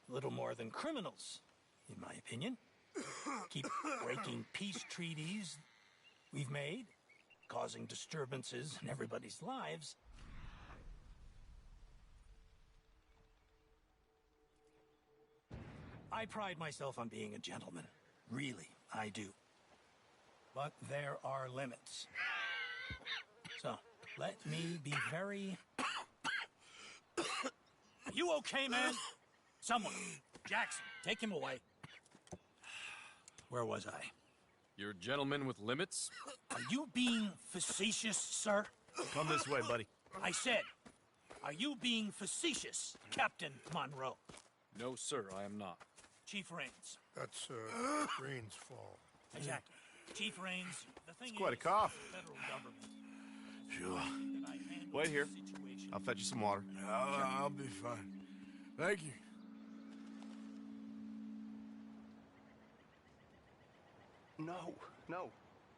little more than criminals, in my opinion. Keep breaking peace treaties we've made, causing disturbances in everybody's lives. I pride myself on being a gentleman. Really, I do. But there are limits. So, let me be very... Are you okay, man? Someone. Jackson, take him away. Where was I? You're a gentleman with limits? Are you being facetious, sir? Come this way, buddy. I said, are you being facetious, Captain Monroe? No, sir, I am not. Chief Raines. That's, Raines' fault. Exactly. Chief Raines, the thing It's quite a is, cough. federal government. Sure. Wait here. I'll fetch you some water. I'll be fine. Thank you. No.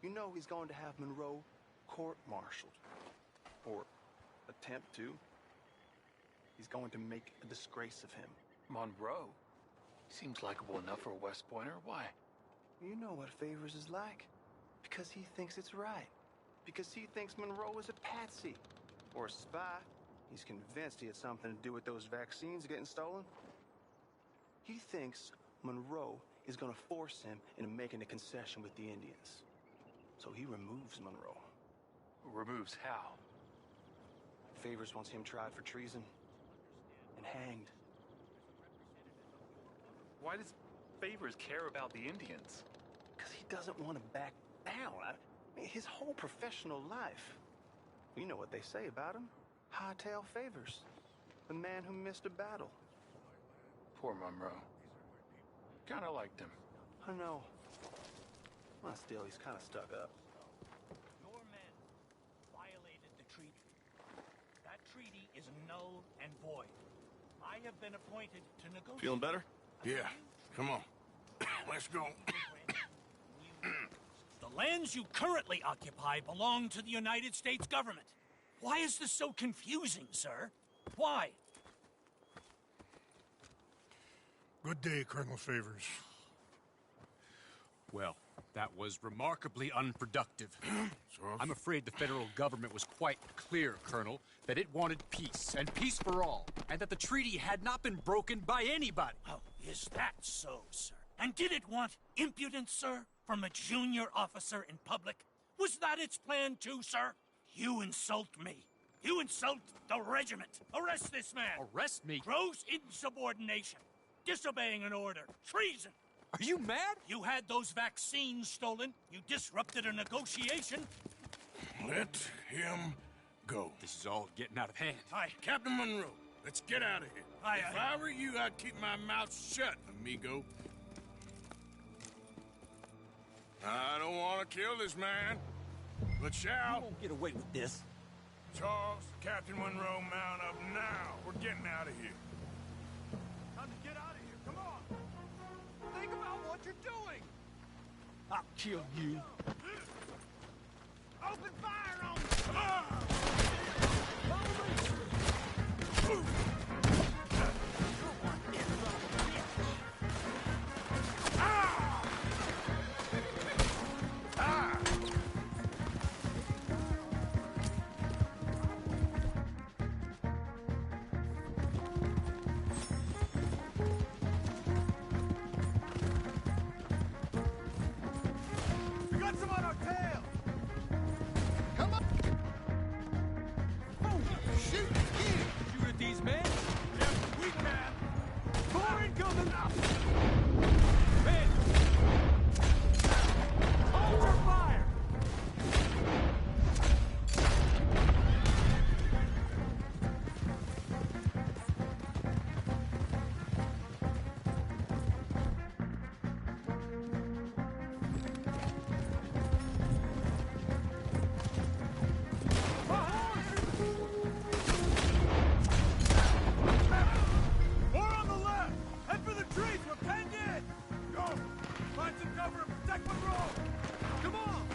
You know he's going to have Monroe court-martialed. Or attempt to. He's going to make a disgrace of him. Monroe? Seems likable enough for a West Pointer. Why? You know what Favors is like. Because he thinks it's right. Because he thinks Monroe is a patsy. Or a spy. He's convinced he had something to do with those vaccines getting stolen. He thinks Monroe is going to force him into making a concession with the Indians. So he removes Monroe. Removes how? Favors wants him tried for treason and hanged. Why does Favors care about the Indians? Because he doesn't want to back down. I mean, his whole professional life. You know what they say about him. Hightail Favors. The man who missed a battle. Poor Monroe. Kinda liked him. I know. Well, still, he's kind of stuck up. Your men violated the treaty. That treaty is null and void. I have been appointed to negotiate. Feeling better? Yeah. Come on. Let's go. The lands you currently occupy belong to the United States government. Why is this so confusing, sir? Why? Good day, Colonel Favors. Well, that was remarkably unproductive. I'm afraid the federal government was quite clear, Colonel, that it wanted peace, and peace for all, and that the treaty had not been broken by anybody. Oh, is that so, sir? And did it want impudence, sir, from a junior officer in public? Was that its plan too, sir? You insult me. You insult the regiment. Arrest this man. Arrest me? Gross insubordination. Disobeying an order. Treason. Are you mad? You had those vaccines stolen. You disrupted a negotiation. Let him go. This is all getting out of hand. Aye. Captain Monroe, let's get out of here. If I were you, I'd keep my mouth shut, amigo. I don't want to kill this man, but shall. You won't get away with this. Charles, Captain Monroe, mount up now. We're getting out of here. Time to get out of here. Come on. Think about what you're doing. I'll kill you. Open fire on me. We got some on our tail. Come on. Shoot again. Shoot at these men? Yes, we can. More incoming. Men! Hold your fire. More on the left! Head for the trees! We're penned in! Go! Find some cover and protect Monroe! Come on!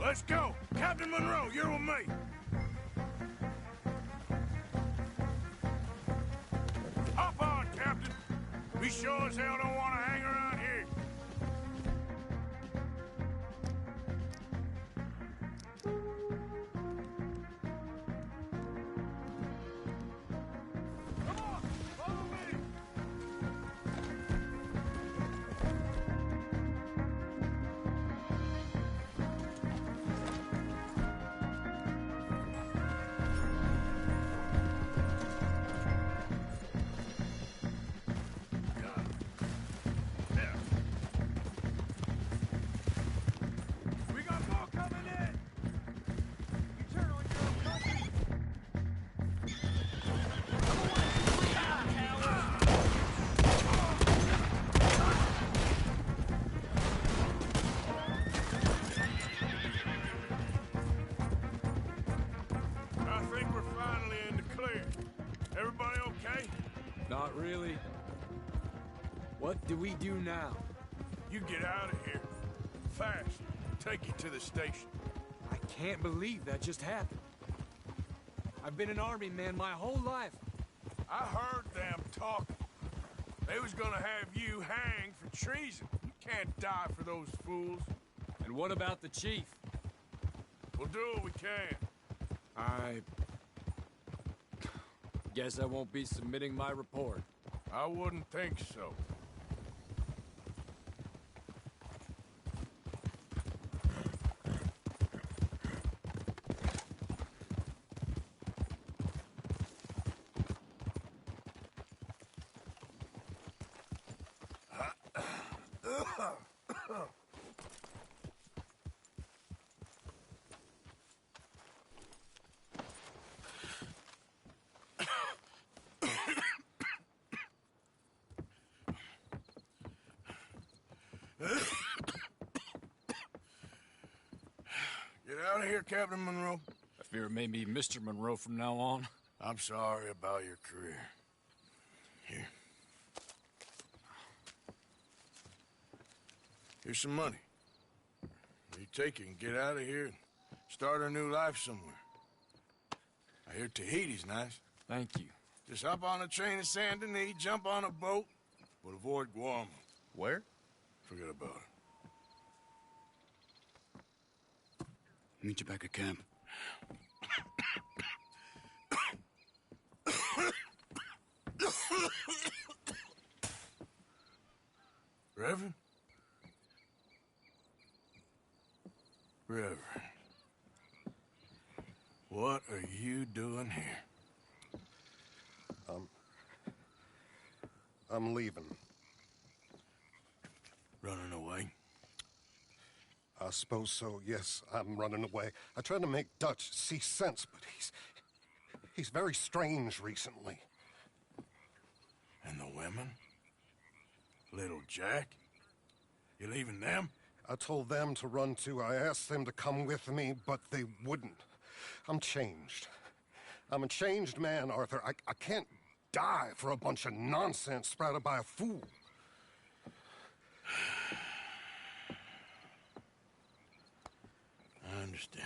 Let's go! Captain Monroe, you're with me! Hop on, Captain! We sure as hell don't want to hang around here. Not really. What do we do now? You get out of here. Fast. Take you to the station. I can't believe that just happened. I've been an army man my whole life. I heard them talking. They was gonna have you hanged for treason. You can't die for those fools. And what about the chief? We'll do what we can. I guess I won't be submitting my report. I wouldn't think so. Get out of here, Captain Monroe. I fear it may be Mr. Monroe from now on. I'm sorry about your career. Here. Here's some money. You take it and get out of here and start a new life somewhere. I hear Tahiti's nice. Thank you. Just hop on a train to Saint Denis, jump on a boat, but avoid Guam. Where? Forget about it. Meet you back at camp. Reverend? Reverend. What are you doing here? I'm leaving. Running away? I suppose so, yes. I'm running away. I tried to make Dutch see sense, but he's very strange recently. And the women? Little Jack? You leaving them? I told them to run too. I asked them to come with me, but they wouldn't. I'm changed. I'm a changed man, Arthur. I can't die for a bunch of nonsense sprouted by a fool. I understand.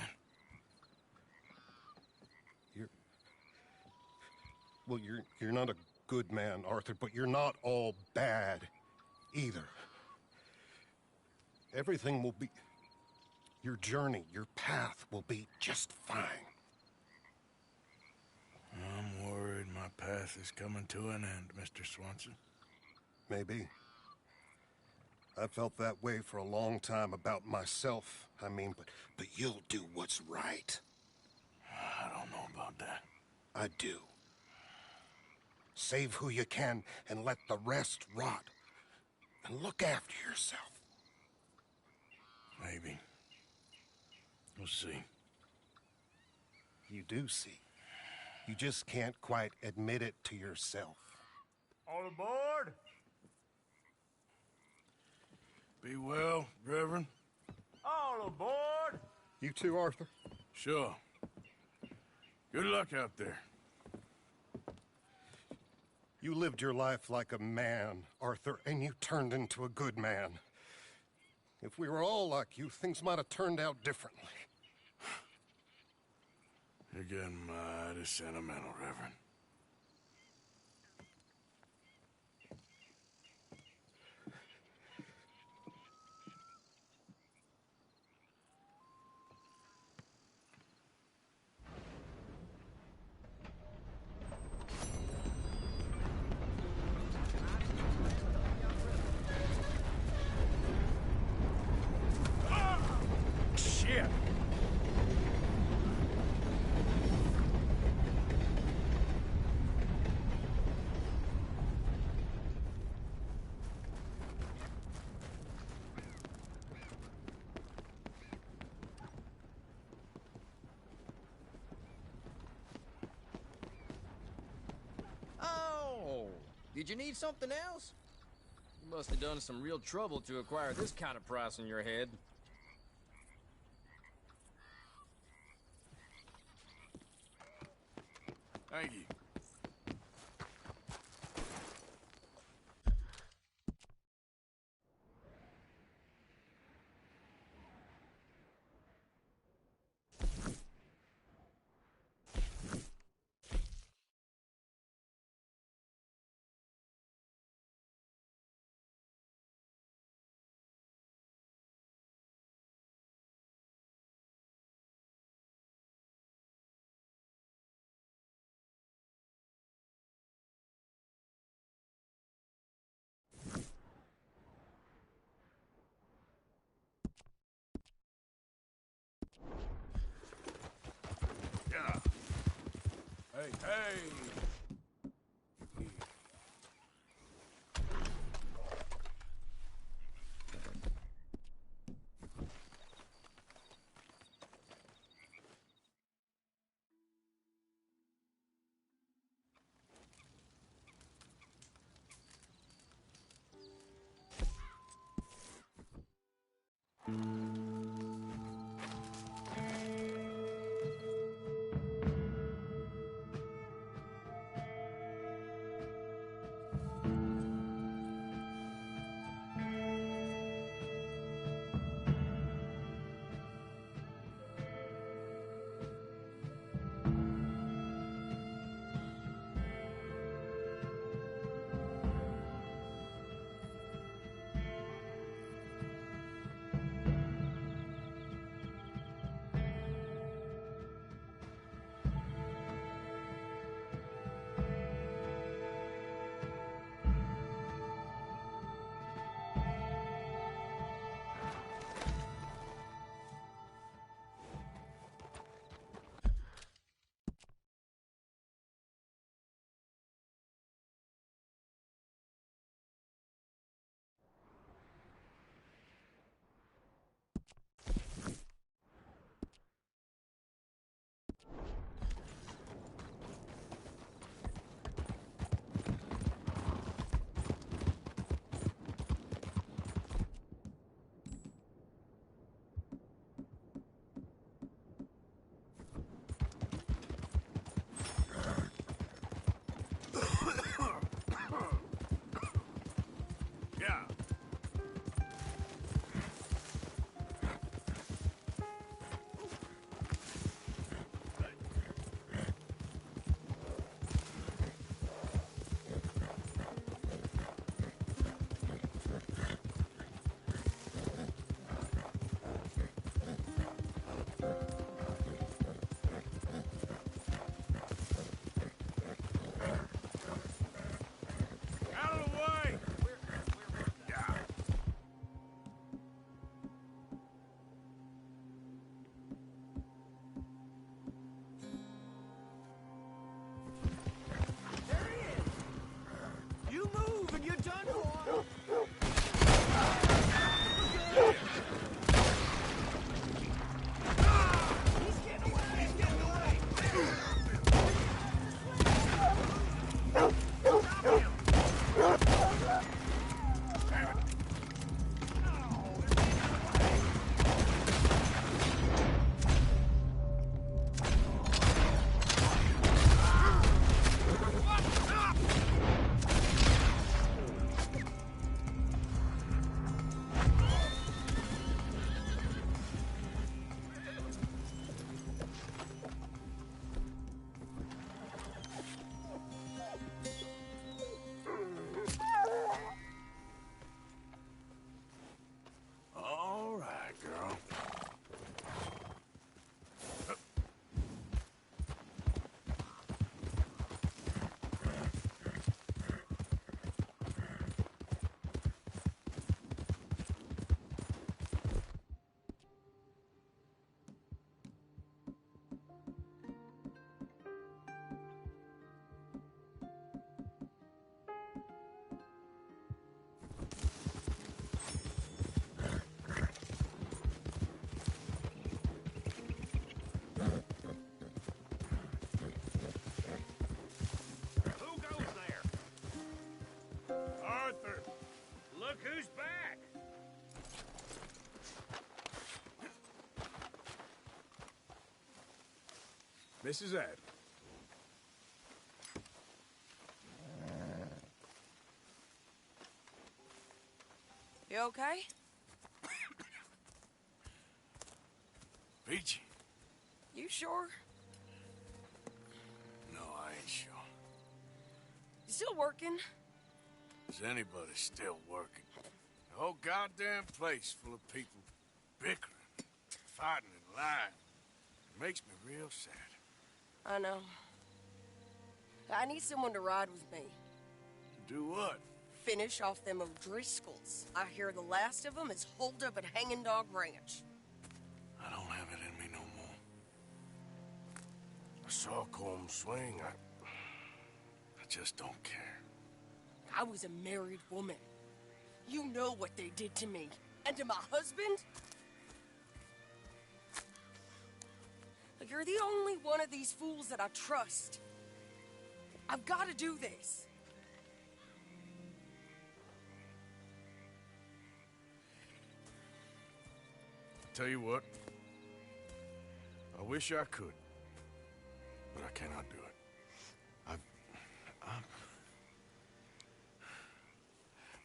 You're not a good man, Arthur, but you're not all bad either. Everything will be... Your journey, your path will be just fine. I'm worried my path is coming to an end, Mr. Swanson. Maybe. I felt that way for a long time about myself, I mean, but you'll do what's right. I don't know about that. I do. Save who you can and let the rest rot. And look after yourself. Maybe. We'll see. You do see. You just can't quite admit it to yourself. All aboard? Be well, Reverend. All aboard? You too, Arthur? Sure. Good luck out there. You lived your life like a man, Arthur, and you turned into a good man. If we were all like you, things might have turned out differently. You're getting mighty sentimental, Reverend. Shit! Oh! Did you need something else? You must have done some real trouble to acquire this kind of price on your head. Thank you. Yeah. Hey, hey! Mrs. Adams. You okay? Peachy? You sure? No, I ain't sure. You still working? Is anybody still working? The whole goddamn place full of people bickering, fighting and lying. It makes me real sad. I know. I need someone to ride with me. Do what? Finish off them O'Driscolls. I hear the last of them is holed up at Hanging Dog Ranch. I don't have it in me no more. I saw Colm swing. I just don't care. I was a married woman. You know what they did to me. And to my husband? You're the only one of these fools that I trust. I've got to do this. Tell you what. I wish I could. But I cannot do it.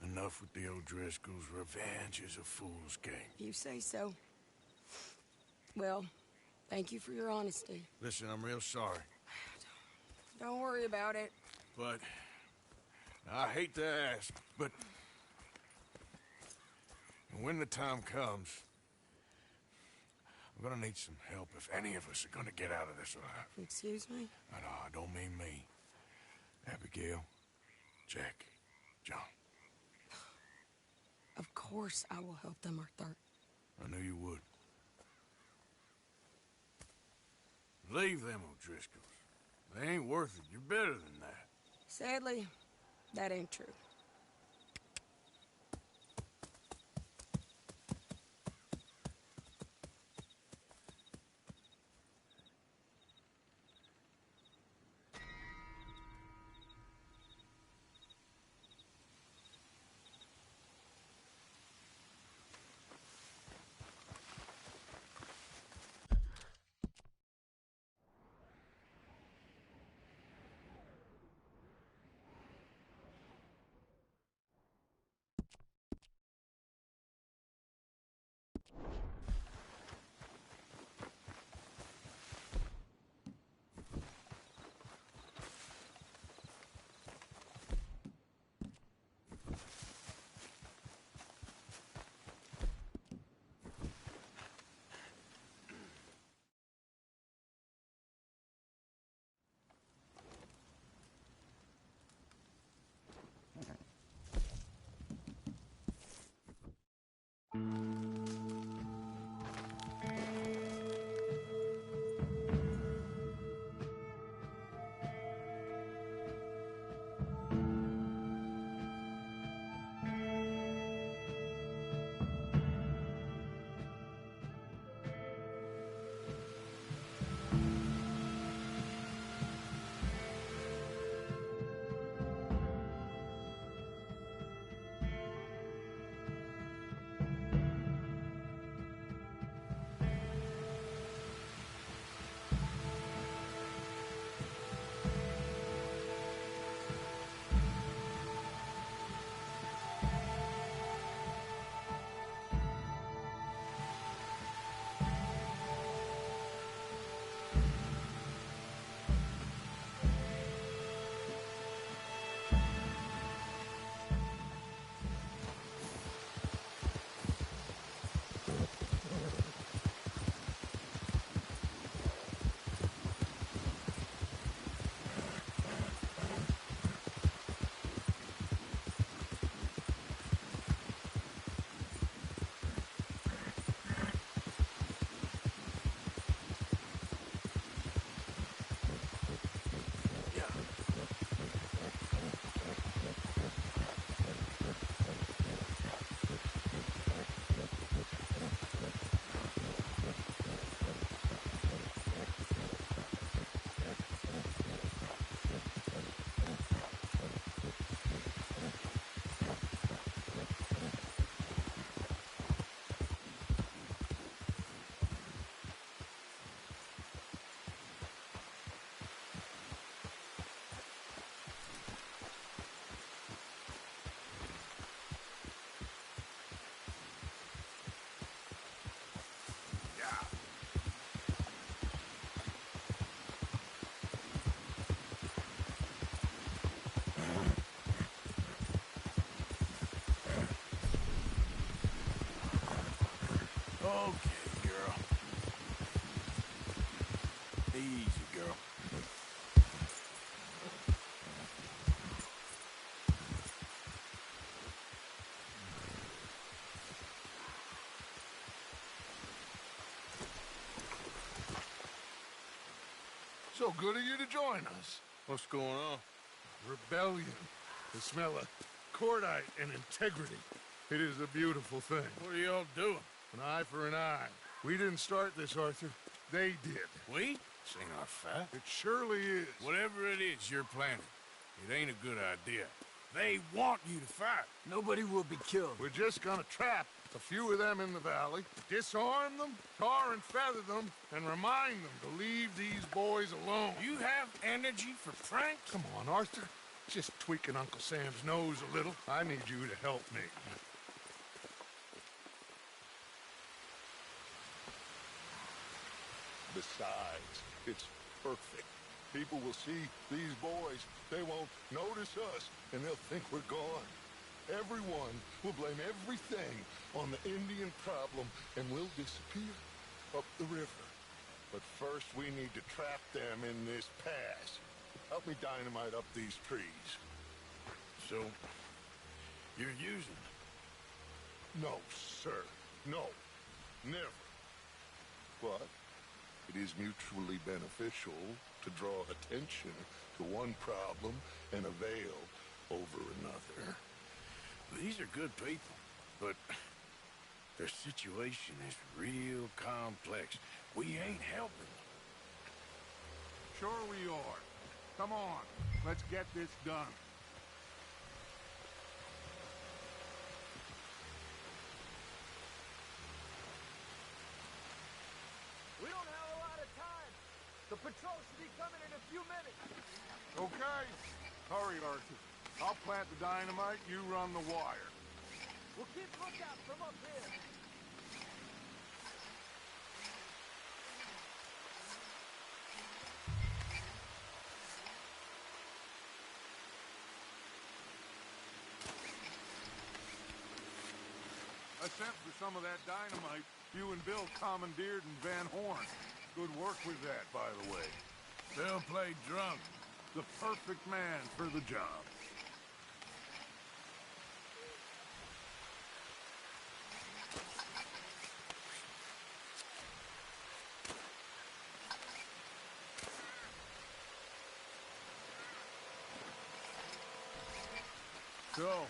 Enough with the O'Driscolls. Revenge is a fool's game. You say so. Well, thank you for your honesty. Listen, I'm real sorry. Don't worry about it. But I hate to ask, but when the time comes, I'm gonna need some help if any of us are gonna get out of this alive. Excuse me? No, I don't mean me. Abigail, Jack, John. Of course I will help them, Arthur. I knew you would. Leave them O'Driscolls. They ain't worth it. You're better than that. Sadly, that ain't true. Okay, girl. Easy, girl. So good of you to join us. What's going on? Rebellion. The smell of cordite and integrity. It is a beautiful thing. What are y'all doing? An eye for an eye. We didn't start this, Arthur. They did. We? This ain't our fight. It surely is. Whatever it is you're planning, it ain't a good idea. They want you to fight. Nobody will be killed. We're just gonna trap a few of them in the valley, disarm them, tar and feather them, and remind them to leave these boys alone. You have energy for pranks? Come on, Arthur. Just tweaking Uncle Sam's nose a little. I need you to help me. Besides, it's perfect. People will see these boys. They won't notice us, and they'll think we're gone. Everyone will blame everything on the Indian problem, and we'll disappear up the river. But first, we need to trap them in this pass. Help me dynamite up these trees. So, you're using them? No, sir. No. Never. But it is mutually beneficial to draw attention to one problem and avail over another. These are good people, but their situation is real complex. We ain't helping them. Sure we are. Come on, let's get this done. We don't have a lot of time. The patrol should be coming in a few minutes. Okay. Hurry, Arthur. I'll plant the dynamite, you run the wire. We'll keep lookout from up here. I sent for some of that dynamite you and Bill commandeered in Van Horn. Good work with that, by the way. Bill played drunk. The perfect man for the job. So,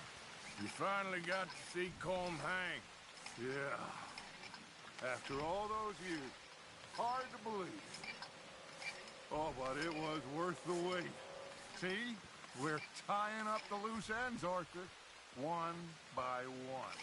you finally got to see Colm hang. Yeah. After all those years. Hard to believe. Oh, but it was worth the wait. See? We're tying up the loose ends, Arthur. One by one.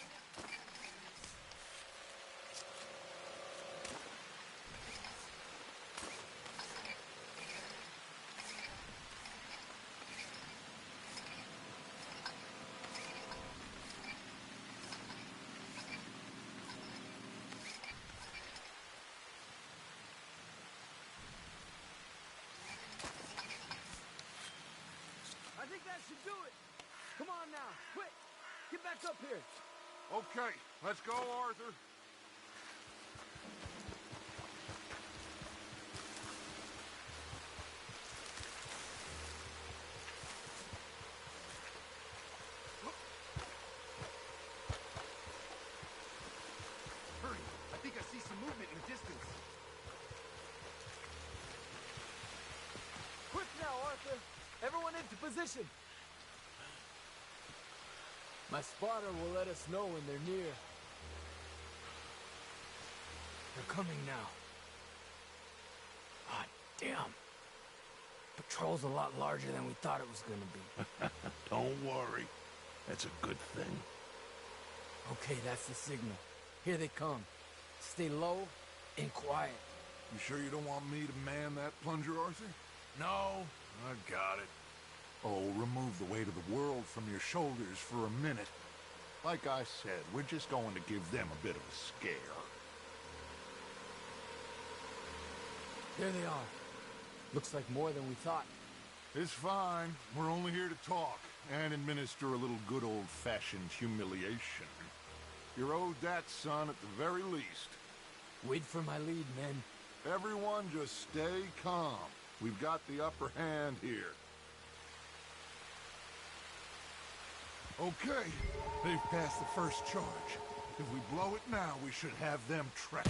I think that should do it. Come on now, quick. Get back up here. Okay, let's go, Arthur. Hurry. I think I see some movement in the distance. Quick now, Arthur. Everyone into position. My spotter will let us know when they're near. They're coming now. Ah, damn. Patrol's a lot larger than we thought it was gonna be. Don't worry. That's a good thing. Okay, that's the signal. Here they come. Stay low and quiet. You sure you don't want me to man that plunger, Arthur? No. I got it. Oh, remove the weight of the world from your shoulders for a minute. Like I said, we're just going to give them a bit of a scare. There they are. Looks like more than we thought. It's fine. We're only here to talk and administer a little good old-fashioned humiliation. You're owed that, son, at the very least. Wait for my lead, men. Everyone just stay calm. We've got the upper hand here. Okay, they've passed the first charge. If we blow it now, we should have them trapped.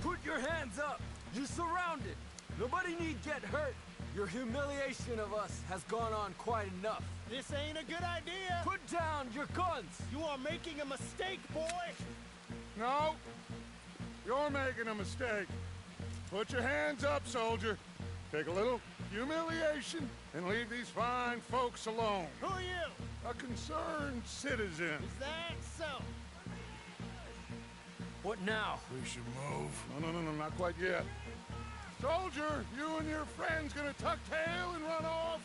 Put your hands up! You're surrounded! Nobody need get hurt! Your humiliation of us has gone on quite enough. This ain't a good idea! Put down your guns! You are making a mistake, boy! No, you're making a mistake. Put your hands up, soldier. Take a little humiliation and leave these fine folks alone. Who are you? A concerned citizen. Is that so? What now? We should move. No, not quite yet. Soldier, you and your friend's gonna tuck tail and run off?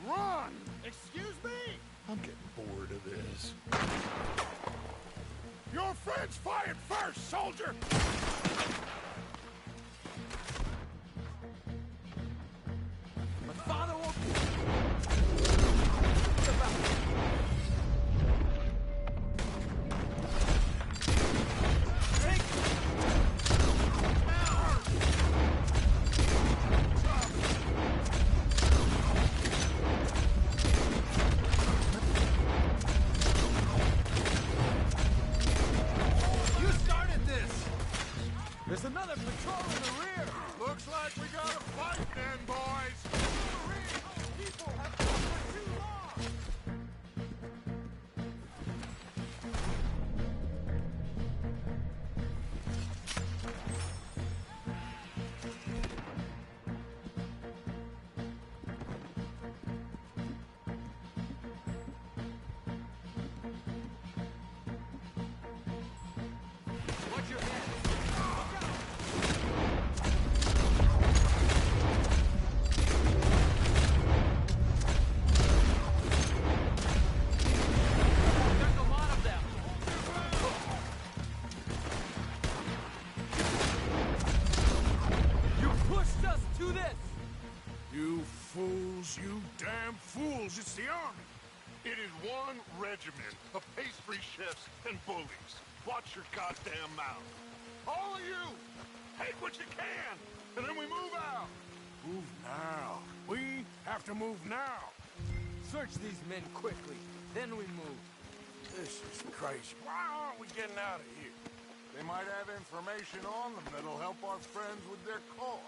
Run! Excuse me? I'm getting bored of this. Your friend's fired first, soldier! My father won't... There's another patrol in the rear! Looks like we got a fight then, boys! People have been for too long! Watch your head! You damn fools! It's the army! It is one regiment of pastry chefs and bullies. Watch your goddamn mouth. All of you, take what you can, and then we move out. Move now. We have to move now. Search these men quickly, then we move. This is crazy. Why aren't we getting out of here? They might have information on them that'll help our friends with their cause.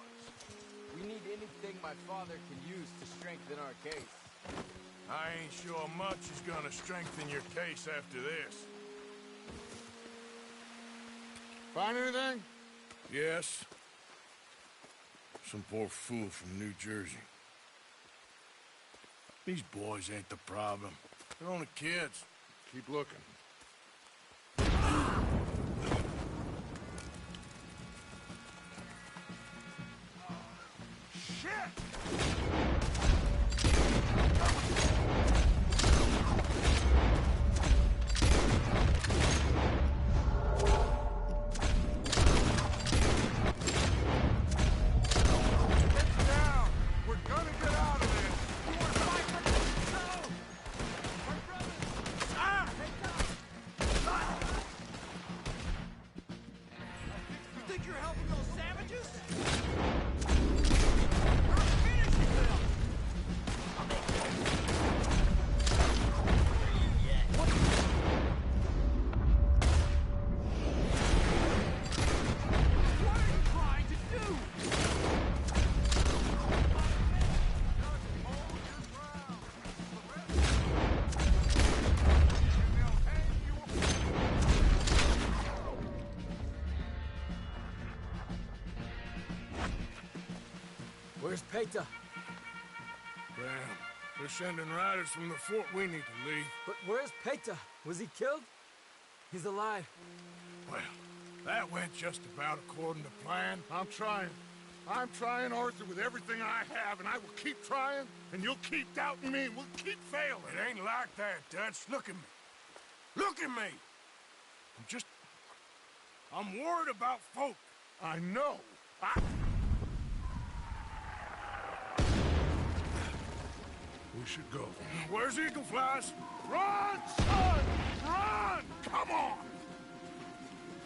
We need anything my father can use to strengthen our case. I ain't sure much is gonna strengthen your case after this. Find anything? Yes. Some poor fool from New Jersey. These boys ain't the problem. They're only kids. Keep looking. Where's Peta? Damn. They're sending riders from the fort. We need to leave. But where's Peta? Was he killed? He's alive. Well, that went just about according to plan. I'm trying, Arthur, with everything I have, and I will keep trying, and you'll keep doubting me, and we'll keep failing. It ain't like that, Dutch. Look at me. Look at me! I'm worried about folk. I know. We should go. Where's Eagle Flies? Run, son! Run! Come on!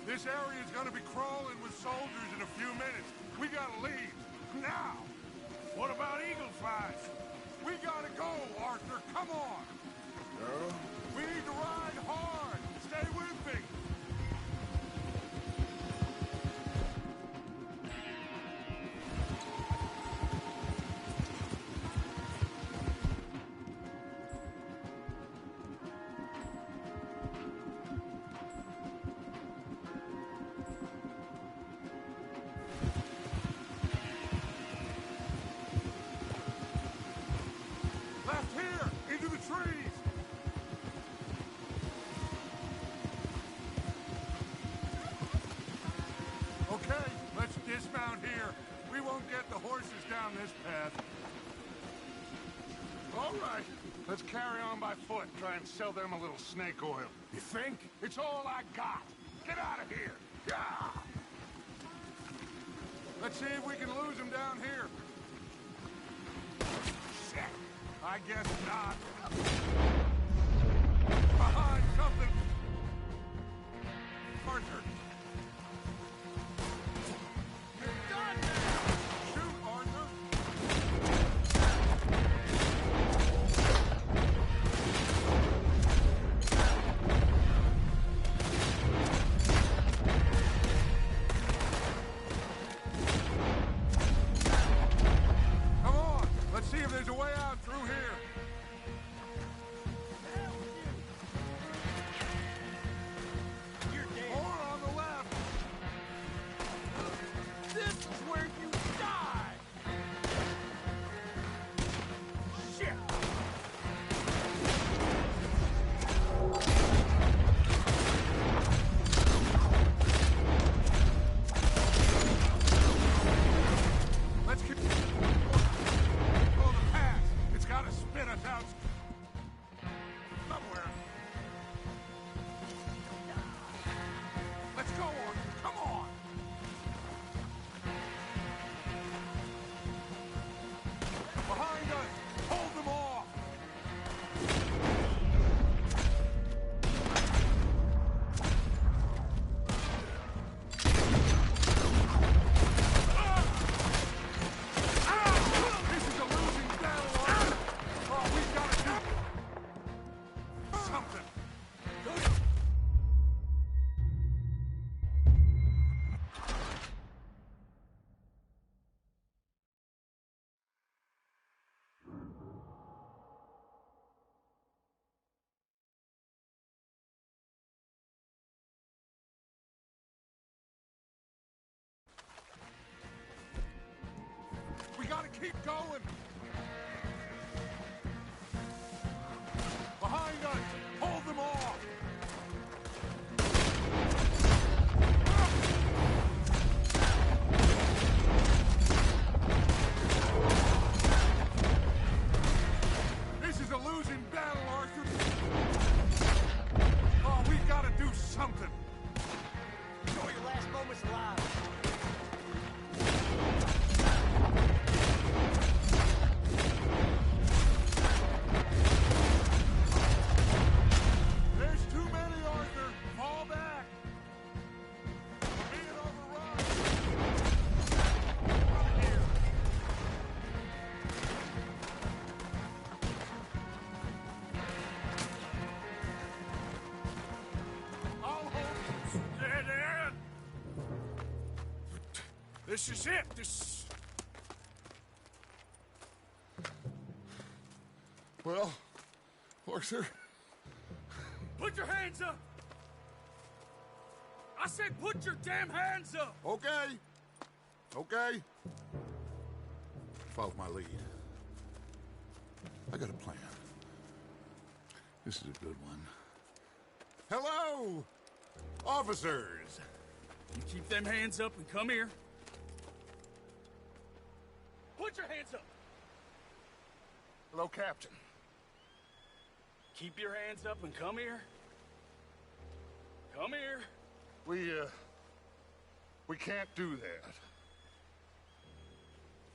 This area's gonna be crawling with soldiers in a few minutes. We gotta leave. Now! What about eagle flies? We gotta go, Arthur. Come on! Girl? We need to ride hard. Stay with me. Left here, into the trees. Okay, let's dismount here. We won't get the horses down this path. All right, let's carry on by foot. Try and sell them a little snake oil. You think? It's all I got. Get out of here. Yeah! Let's see if we can lose them down here. Shit! I guess not. Behind something. Arthur. You're done now. Shoot, Arthur. Come on. Let's see if there's a way out through here. You're dead. More on the left. This is where you die! Shit! Let's keep... Oh, the pass. It's got to spit us out. Somewhere. Let's go, Arthur. Come on. Behind us. Hold them off. This is a losing battle, Arthur. Oh, we've got to do something. We got to keep going. Behind us. Hold them off. This is a losing battle, Arthur. Oh, we've got to do something. Enjoy your last moments alive. There's too many, Arthur. Fall back. We're being overrun. Out of here. I'll hold dead end. This is it. Well, Arthur, Put your hands up! I said put your damn hands up! Okay. Okay. follow my lead. I got a plan. This is a good one. Hello, officers. You keep them hands up and come here. Put your hands up! Hello, Captain. Keep your hands up and come here. Come here. We can't do that.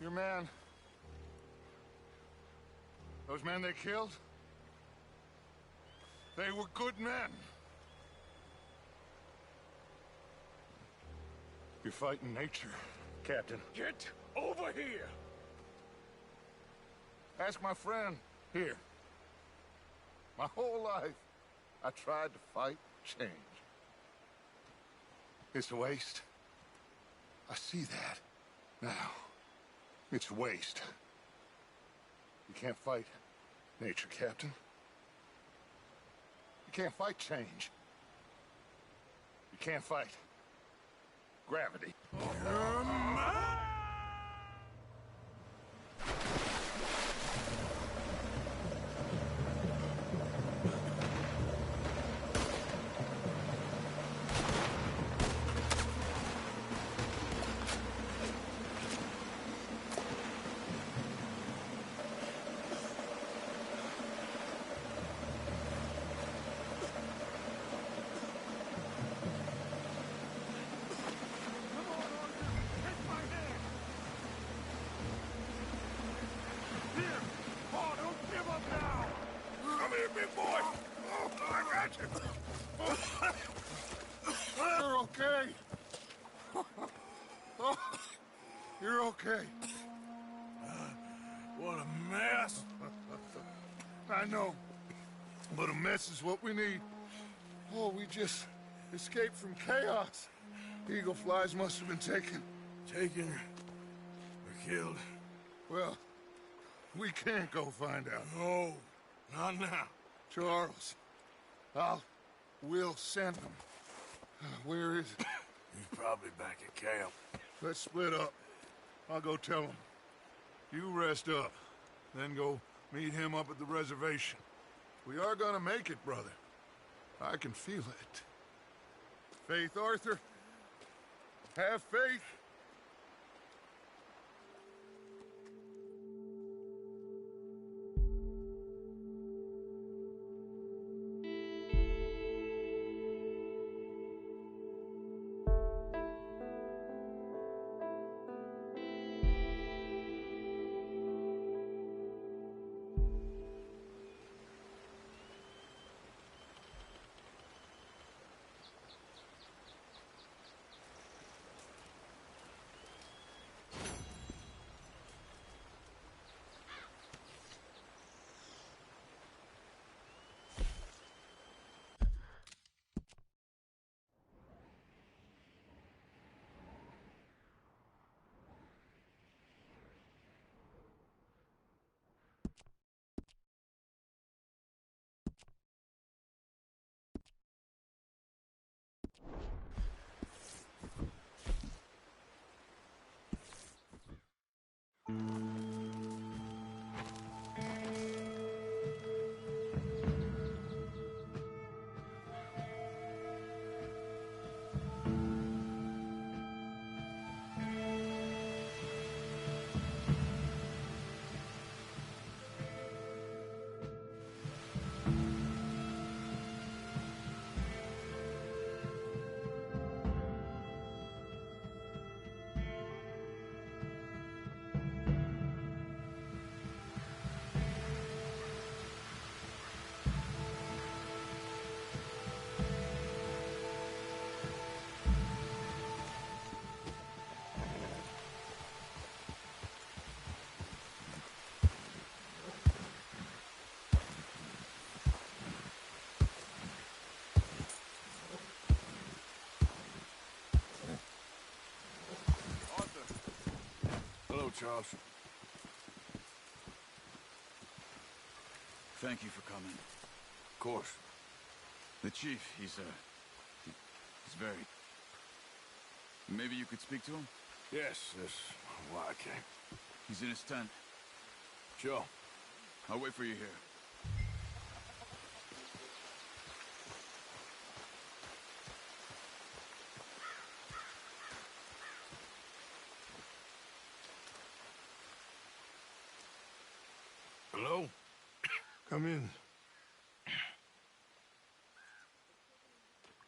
Your man... Those men they killed? They were good men. You're fighting nature, Captain. Get over here! Ask my friend here. My whole life, I tried to fight change. It's a waste. I see that. Now, it's waste. You can't fight nature, Captain. You can't fight change. You can't fight gravity. You're okay. Oh, you're okay. What a mess. I know, but a mess is what we need. Oh, we just escaped from chaos. Eagle flies must have been taken. Taken or killed? Well, we can't go find out. No, not now. Charles, we'll send them. Where is it? He's probably back at camp. Let's split up. I'll go tell him. You rest up, then go meet him up at the reservation. We are gonna make it, brother. I can feel it. Faith, Arthur. Have faith. Hello, Charles. Thank you for coming. Of course. The chief, he's very... Maybe you could speak to him? Yes, that's why I came. He's in his tent. Sure. I'll wait for you here. Hello? Come in.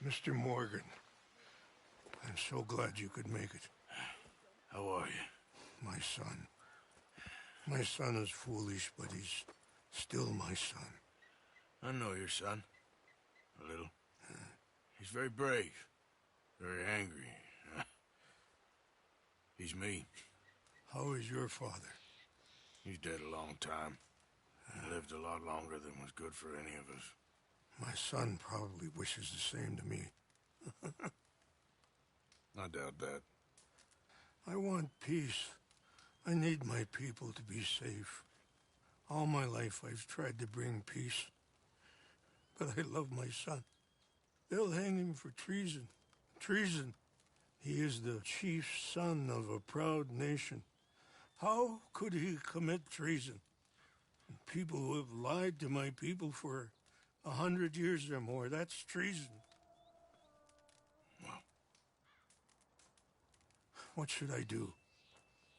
Mr. Morgan, I'm so glad you could make it. How are you? My son. My son is foolish, but he's still my son. I know your son. A little. He's very brave. Very angry. He's me. How is your father? He's dead a long time. He lived a lot longer than was good for any of us. My son probably wishes the same to me. I doubt that. I want peace. I need my people to be safe. All my life I've tried to bring peace. But I love my son. They'll hang him for treason. Treason. He is the chief son of a proud nation. How could he commit treason? People who have lied to my people for 100 years or more, that's treason. Well, what should I do?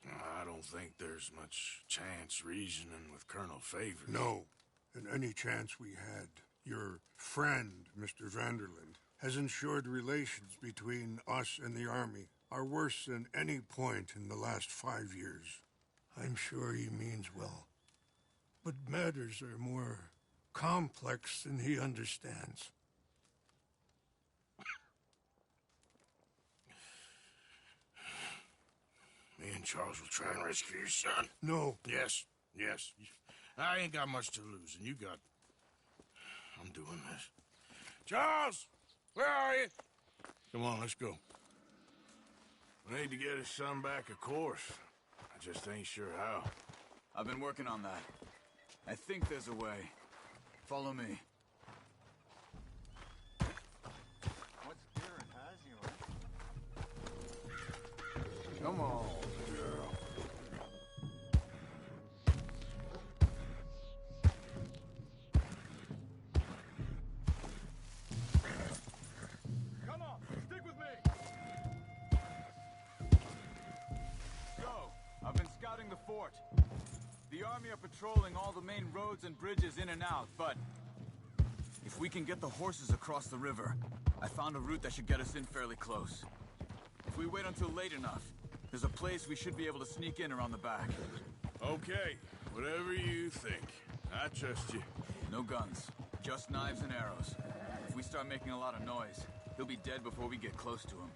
I don't think there's much chance reasoning with Colonel Favors. No. And any chance we had, your friend, Mr. Vanderland, has ensured relations between us and the Army are worse than any point in the last 5 years. I'm sure he means well. But matters are more complex than he understands. Me and Charles will try and rescue your son. No. Yes, yes. I ain't got much to lose, and you got... I'm doing this. Charles! Where are you? Come on, let's go. We need to get his son back, of course. I just ain't sure how. I've been working on that. I think there's a way. Follow me. What's Kieran has you? Come on, girl. Come on, stick with me. So, I've been scouting the fort. The army are patrolling all the main roads and bridges in and out, but if we can get the horses across the river, I found a route that should get us in fairly close. If we wait until late enough, there's a place we should be able to sneak in around the back. Okay, whatever you think. I trust you. No guns, just knives and arrows. If we start making a lot of noise, he'll be dead before we get close to him.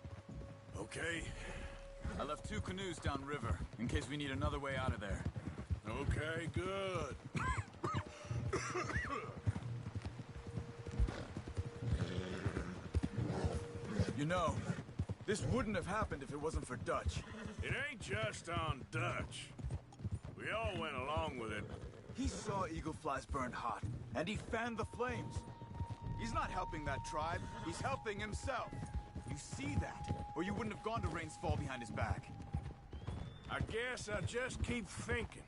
Okay. I left 2 canoes downriver, in case we need another way out of there. Okay, good. You know, this wouldn't have happened if it wasn't for Dutch. It ain't just on Dutch. We all went along with it. He saw eagle flies burned hot, and he fanned the flames. He's not helping that tribe, he's helping himself. You see that, or you wouldn't have gone to Rain's Fall behind his back. I guess I just keep thinking.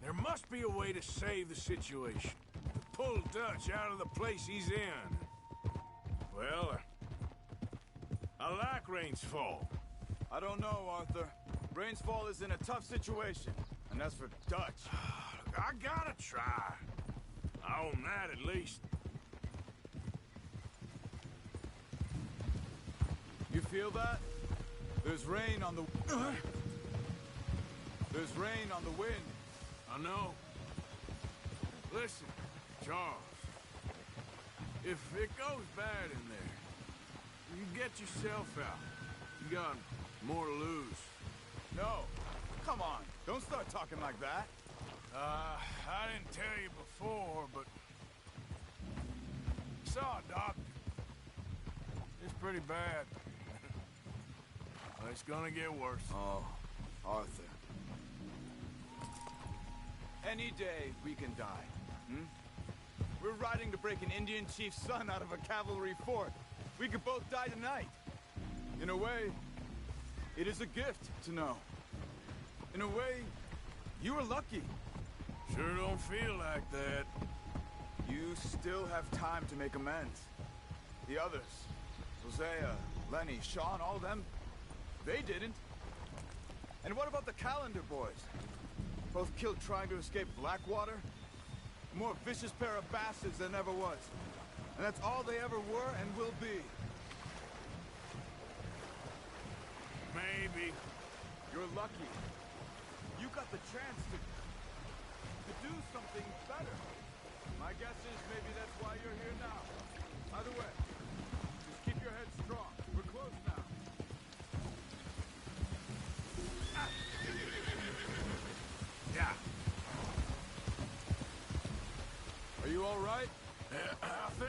There must be a way to save the situation. To pull Dutch out of the place he's in. Well, I like Rain's Fall. I don't know, Arthur. Rain's Fall is in a tough situation. And as for Dutch... I gotta try. I own that at least. You feel that? There's rain on the... There's rain on the wind. I know. Listen, Charles. If it goes bad in there, you get yourself out. You got more to lose. No. Come on. Don't start talking like that. I didn't tell you before, but... I saw a doctor. It's pretty bad. It's gonna get worse. Oh, Arthur. Any day we can die, hmm? We're riding to break an Indian chief's son out of a cavalry fort. We could both die tonight. In a way, it is a gift to know. In a way, you were lucky. Sure don't feel like that. You still have time to make amends. The others, Hosea, Lenny, Sean, all them, they didn't. And what about the Calendar boys? Both killed trying to escape Blackwater? A more vicious pair of bastards than ever was. And that's all they ever were and will be. Maybe. You're lucky. You got the chance to do something better. My guess is maybe that's why you're here now. Either way, just keep your head strong. We're close now. Ah.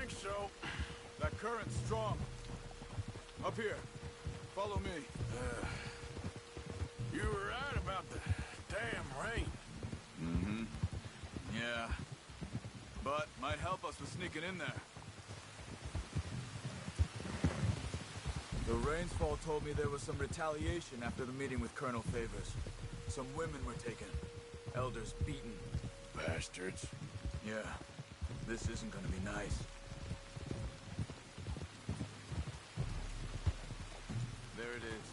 think so. That current's strong. Up here. Follow me. You were right about the damn rain. Mm-hmm. Yeah. But might help us with sneaking in there. The Rainsfall told me there was some retaliation after the meeting with Colonel Favors. Some women were taken. Elders beaten. Bastards. Yeah. This isn't gonna be nice. There it is.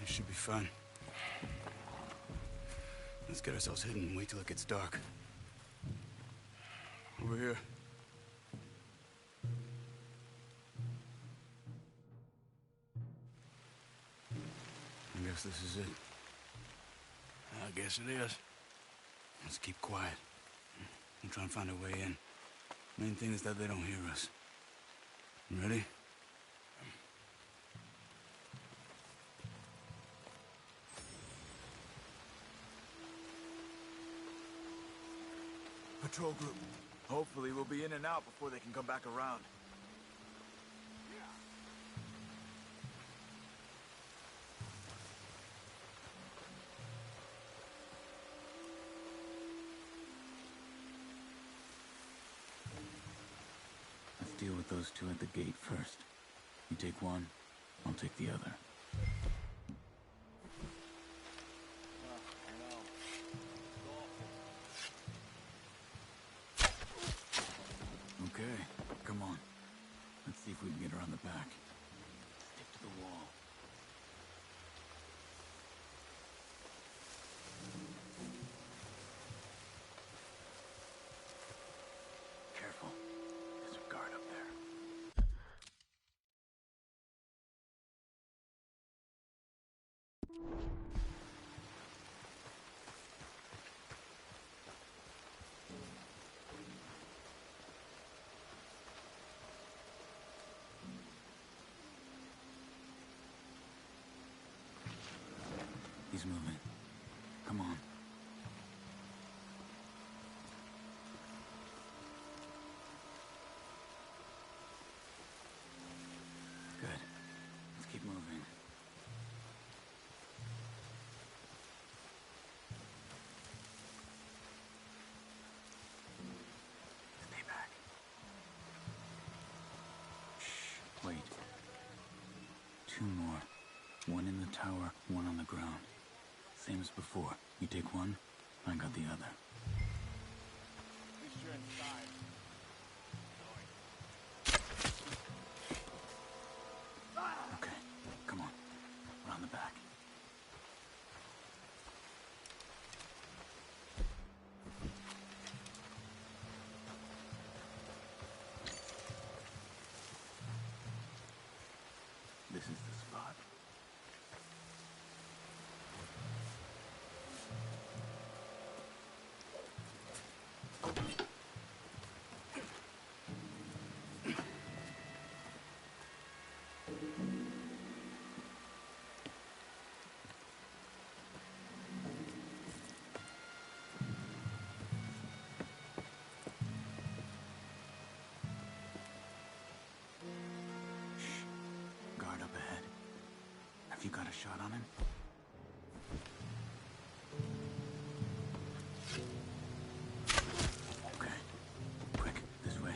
Should be fun. Let's get ourselves hidden and wait till it gets dark. Over here. I guess this is it. I guess it is. Let's keep quiet and try and find a way in. Main thing is that they don't hear us. You ready? Patrol group. Hopefully we'll be in and out before they can come back around. Let's deal with those two at the gate first. You take one, I'll take the other. Okay, come on. Let's see if we can get around the back. Stick to the wall. Careful. There's a guard up there. He's moving. Come on. Good. Let's keep moving. Stay back. Shh. Wait. Two more. One in the tower, one on the ground. Same as before. You take one, I got the other. At least you're inside. Okay, come on. Around the back. This is the spot. Guard up ahead. Have you got a shot on him? Okay. Quick, this way.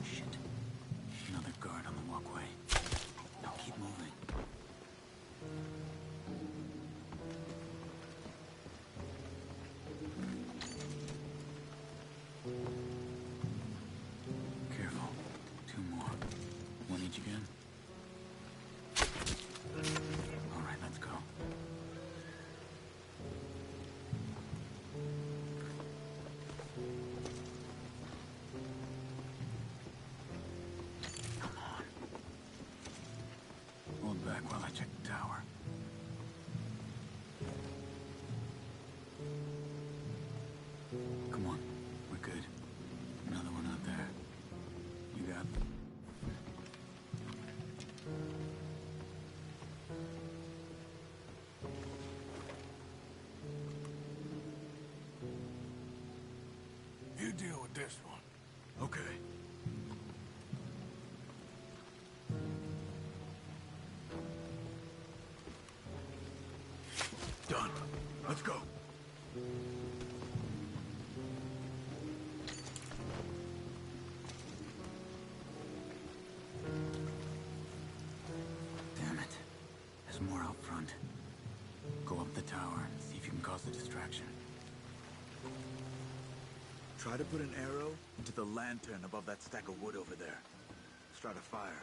Shit. Another guard on the walkway. Now keep moving. Careful. Two more. One each again. good. Another one out there. You got... You deal with this one. Okay. Done. Let's go. Damn it. There's more out front. Go up the tower, see if you can cause a distraction. Try to put an arrow into the lantern above that stack of wood over there. Start a fire.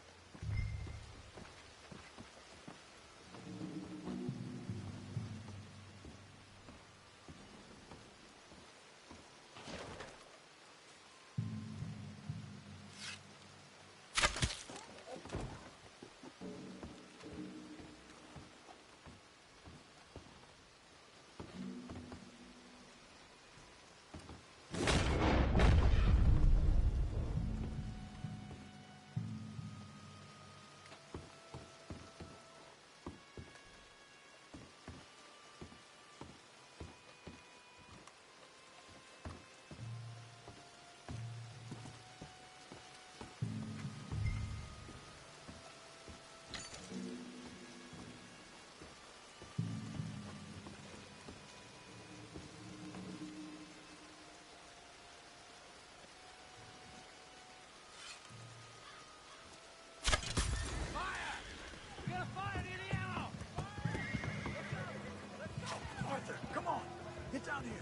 Get down here!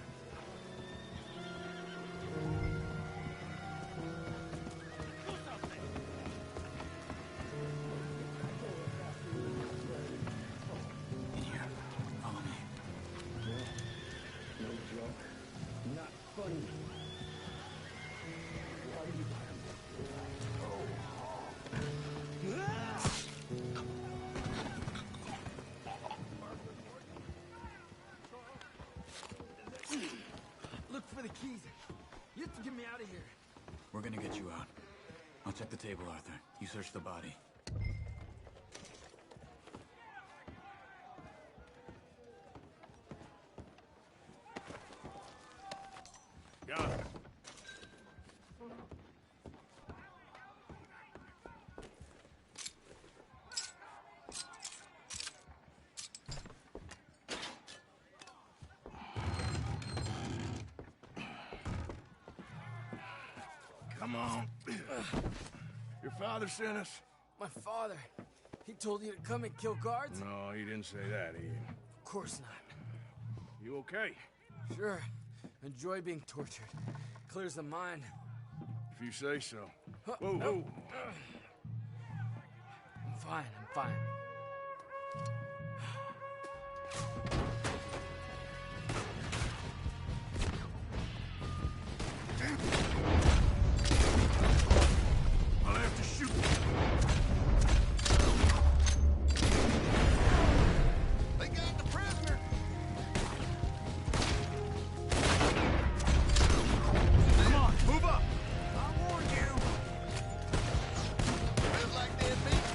In here. Follow me. No joke. Not funny. Look for the keys. You have to get me out of here. We're gonna get you out. I'll check the table, Arthur. You search the body. Got it. Come on. Your father sent us? My father. He told you to come and kill guards? No, he didn't say that, Ian. Of course not. You okay? Sure. Enjoy being tortured. Clears the mind. If you say so. Huh, Whoa, no. whoa. I'm fine, I'm fine. I'll have to shoot. They got the prisoner. Come on, move up. I warned you. Feels like dead meat.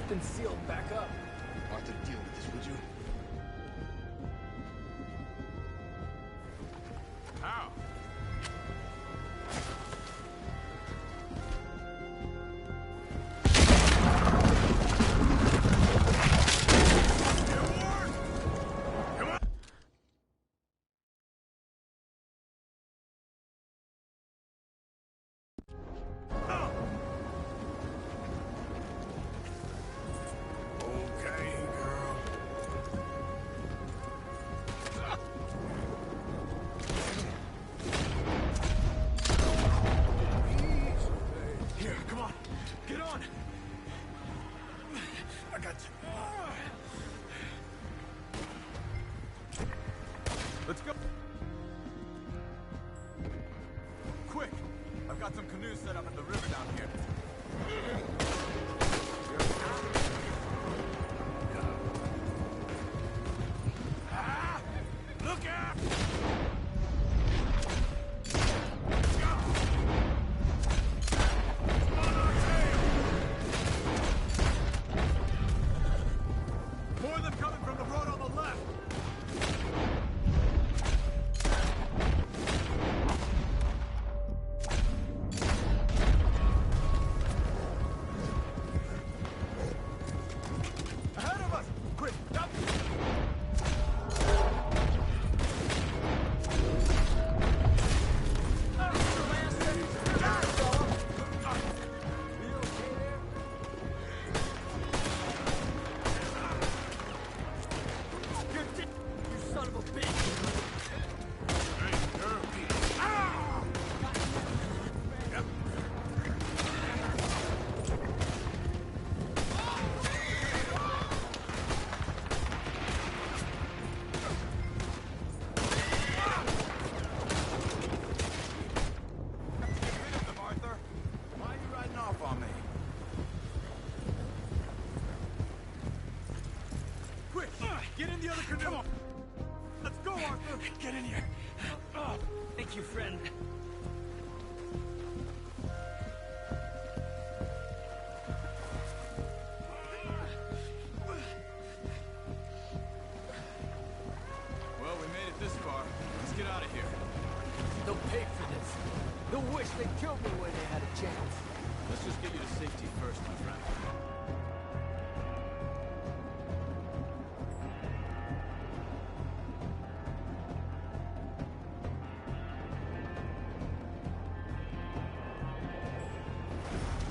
been sealed back up. Arthur, deal with this, would you? How? Okay, girl. Here, come on. Get on. I got you. Let's go. Quick! I've got some canoes set up at the river down here. Look out! More of them coming from the road on the left! Ahead of us! Quick, jump! You son of a bitch! Arthur, why are you riding off on me? Quick, get in the other canoe! Come on. Let's go, Arthur! Get in here. Oh, thank you, friend. Well, we made it this far. Let's get out of here. They'll pay for this. They'll wish they killed me when they had a chance. Let's just get you to safety first, my friend.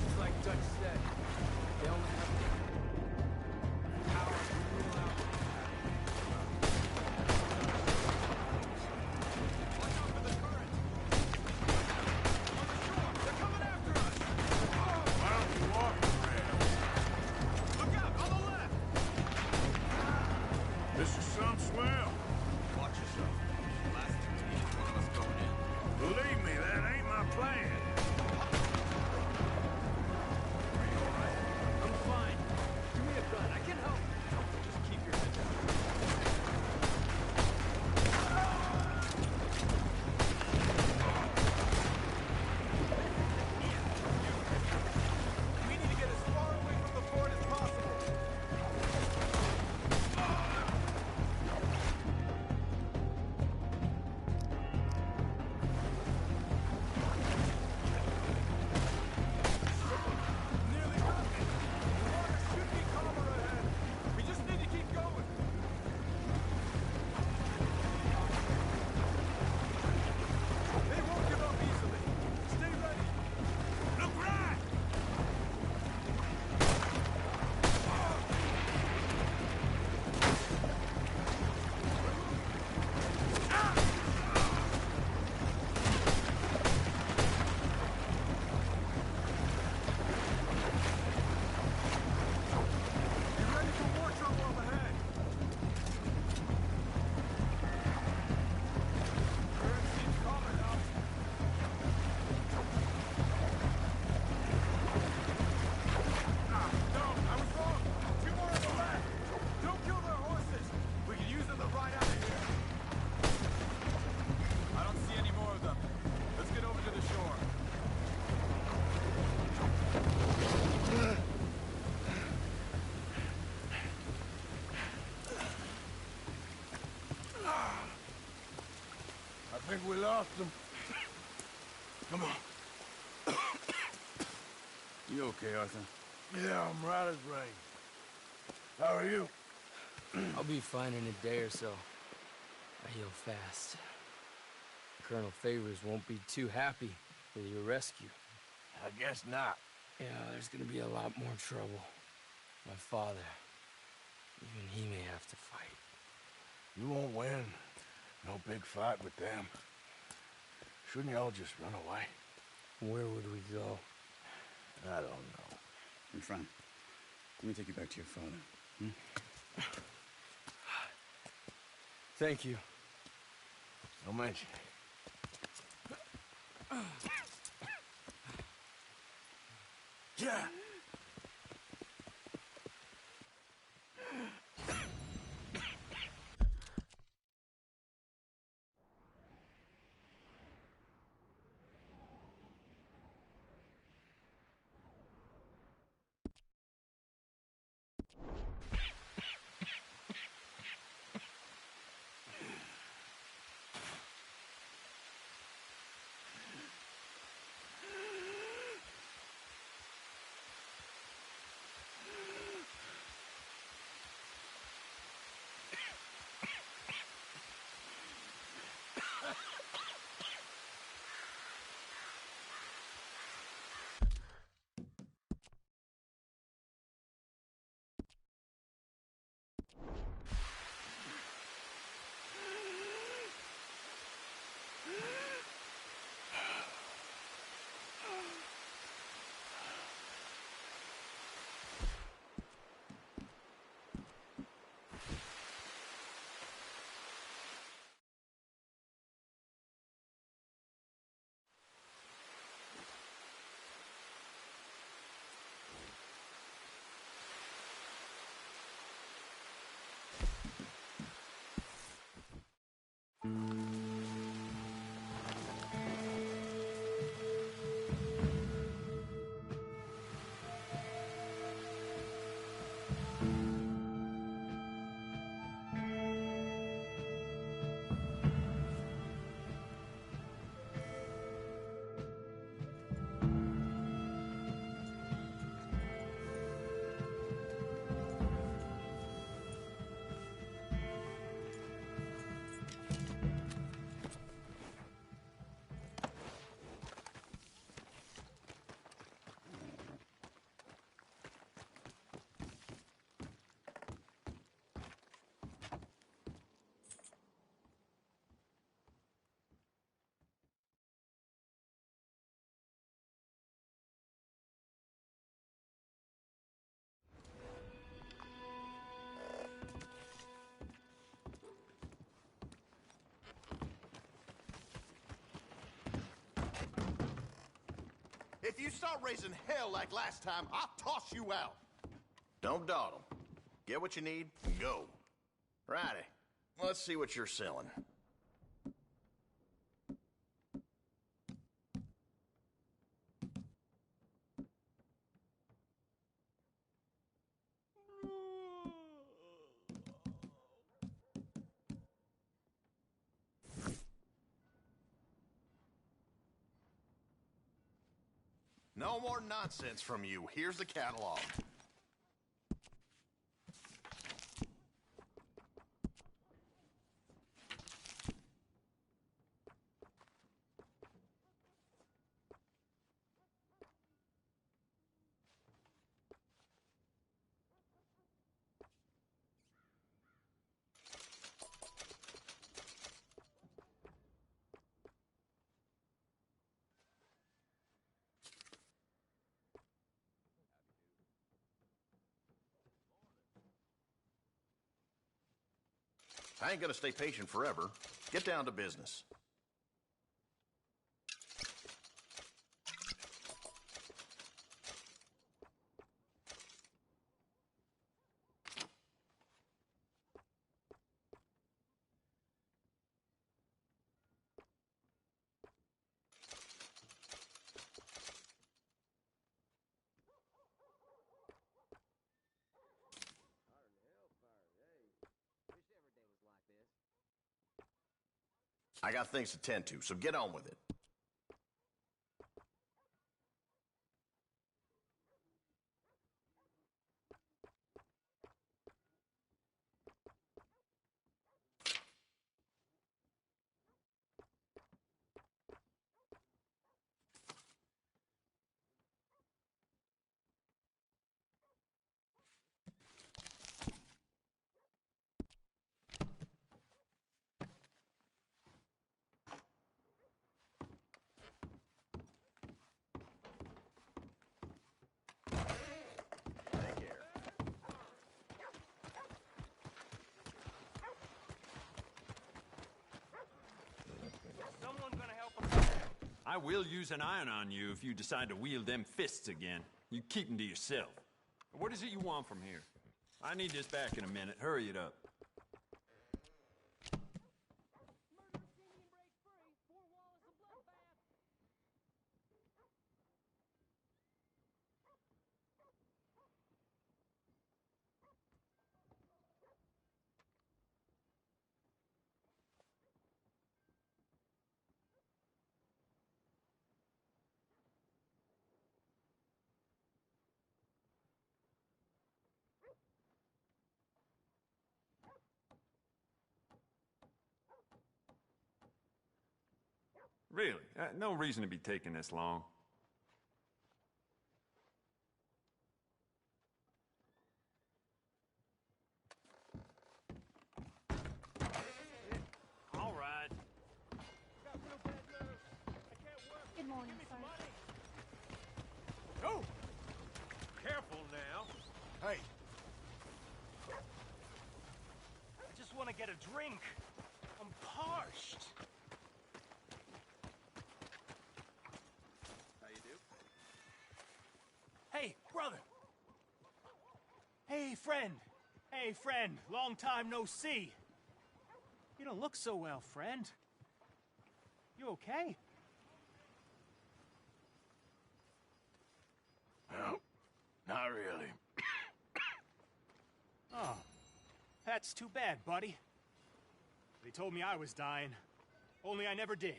It's like Dutch said. They only have power to rule out. Watch out for the current! On the shore! They're coming after us! Why don't you walk, man? dropped them. Come on. You okay, Arthur? Yeah, I'm right as rain. How are you? I'll be fine in a day or so. I heal fast. Colonel Favors won't be too happy with your rescue. I guess not. Yeah, there's gonna be a lot more trouble. My father, even he may have to fight. You won't win. No big fight with them. Shouldn't y'all just run away? Where would we go? I don't know. Your friend. Let me take you back to your father. Thank you. Don't mention it. Yeah. If you start raising hell like last time, I'll toss you out. Don't dawdle. Get what you need and go. Righty. Let's see what you're selling. No more nonsense from you. Here's the catalog. I ain't gonna stay patient forever. Get down to business. I got things to tend to, so get on with it. I will use an iron on you if you decide to wield them fists again. You keep them to yourself. What is it you want from here? I need this back in a minute. Hurry it up. Really? No reason to be taking this long. All right. Good morning, sir. Oh! Careful now. Hey. I just want to get a drink. I'm parched. Hey, brother. Hey, friend. Hey, friend. Long time no see. You don't look so well, friend. You okay? No, not really. Oh, that's too bad, buddy. They told me I was dying, only I never did.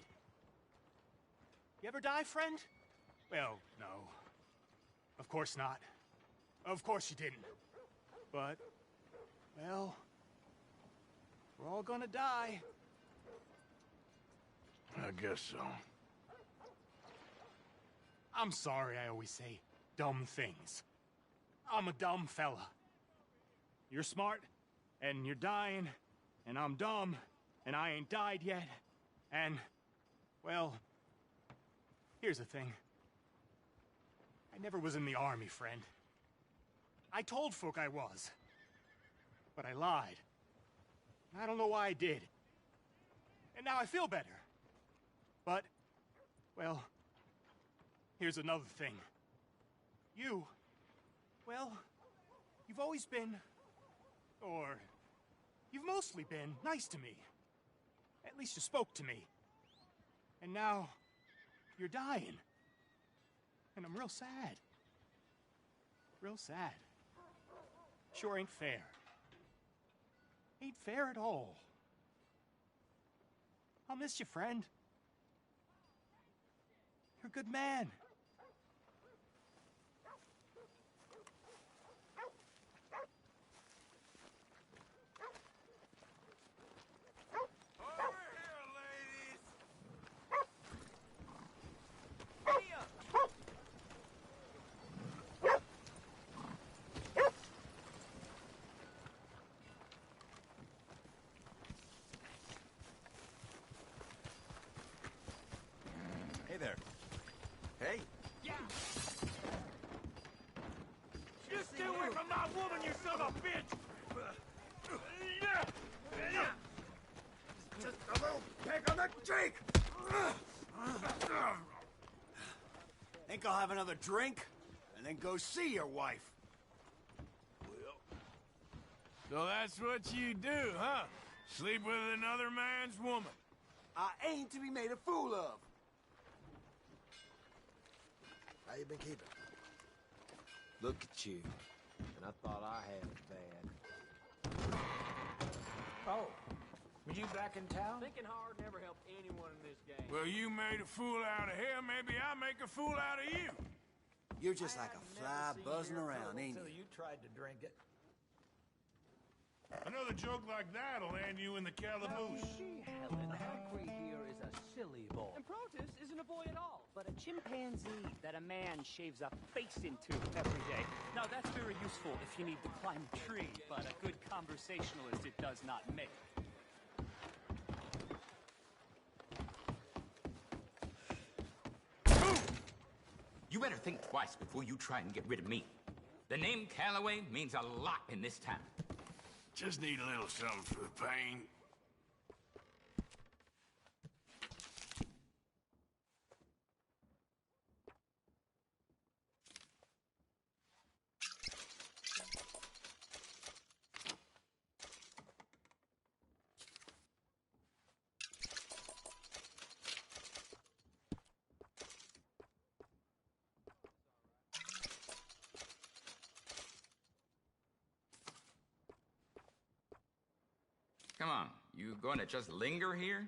You ever die, friend? Well, no. Of course not. Of course you didn't. But, well, we're all gonna die. I guess so. I'm sorry I always say dumb things. I'm a dumb fella. You're smart, and you're dying, and I'm dumb, and I ain't died yet, and, well, here's the thing. I never was in the army, friend. I told folk I was. But I lied. I don't know why I did. And now I feel better. But, well, here's another thing. You, well, you've always been, or you've mostly been nice to me. At least you spoke to me. And now, you're dying. And I'm real sad. Real sad. Sure ain't fair. Ain't fair at all. I'll miss you, friend. You're a good man. Hey there. Hey. Yeah. You stay away from that woman, you son of a bitch! Just a little peck on the cheek! Think I'll have another drink, and then go see your wife. So that's what you do, huh? Sleep with another man's woman. I ain't to be made a fool of. How you been keeping? Look at you. And I thought I had it bad. Oh, Were you back in town? Thinking hard never helped anyone in this game. Well, you made a fool out of him, maybe I make a fool out of you. You're just like a fly buzzing around, ain't Until you? you tried to drink it. Another joke like that'll land you in the calaboose. Helen, Hagrid here is a silly boy. And Protus isn't a boy at all, but a chimpanzee that a man shaves a face into every day. Now, that's very useful if you need to climb a tree, but a good conversationalist it does not make. You better think twice before you try and get rid of me. The name Calloway means a lot in this town. Just need a little something for the pain. Come on, you going to just linger here?